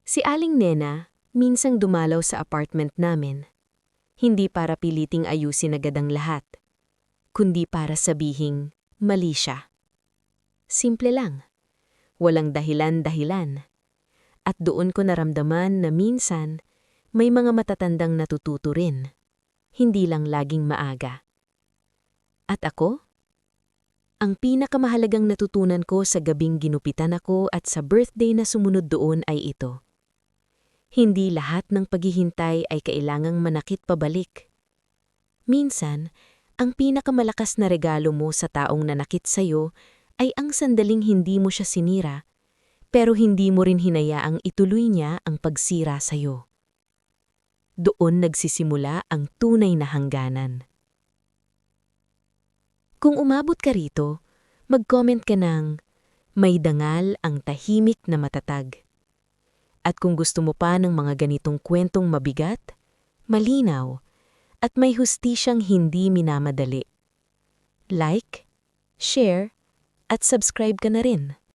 Si Aling Nena minsang dumalaw sa apartment namin. Hindi para piliting ayusin agad ang lahat, kundi para sabihing mali siya. Simple lang. Walang dahilan-dahilan. At doon ko naramdaman na minsan may mga matatandang natututo rin, hindi lang laging maaga. At ako? Ang pinakamahalagang natutunan ko sa gabing ginupitan ako at sa birthday na sumunod doon ay ito. Hindi lahat ng paghihintay ay kailangang manakit pabalik. Minsan, ang pinakamalakas na regalo mo sa taong nanakit sa'yo ay ang sandaling hindi mo siya sinira, pero hindi mo rin hinayaang ituloy niya ang pagsira sa'yo. Doon nagsisimula ang tunay na hangganan. Kung umabot ka rito, mag-comment ka ng may dangal ang tahimik na matatag. At kung gusto mo pa ng mga ganitong kwentong mabigat, malinaw, at may hustisyang hindi minamadali, like, share, at subscribe ka na rin.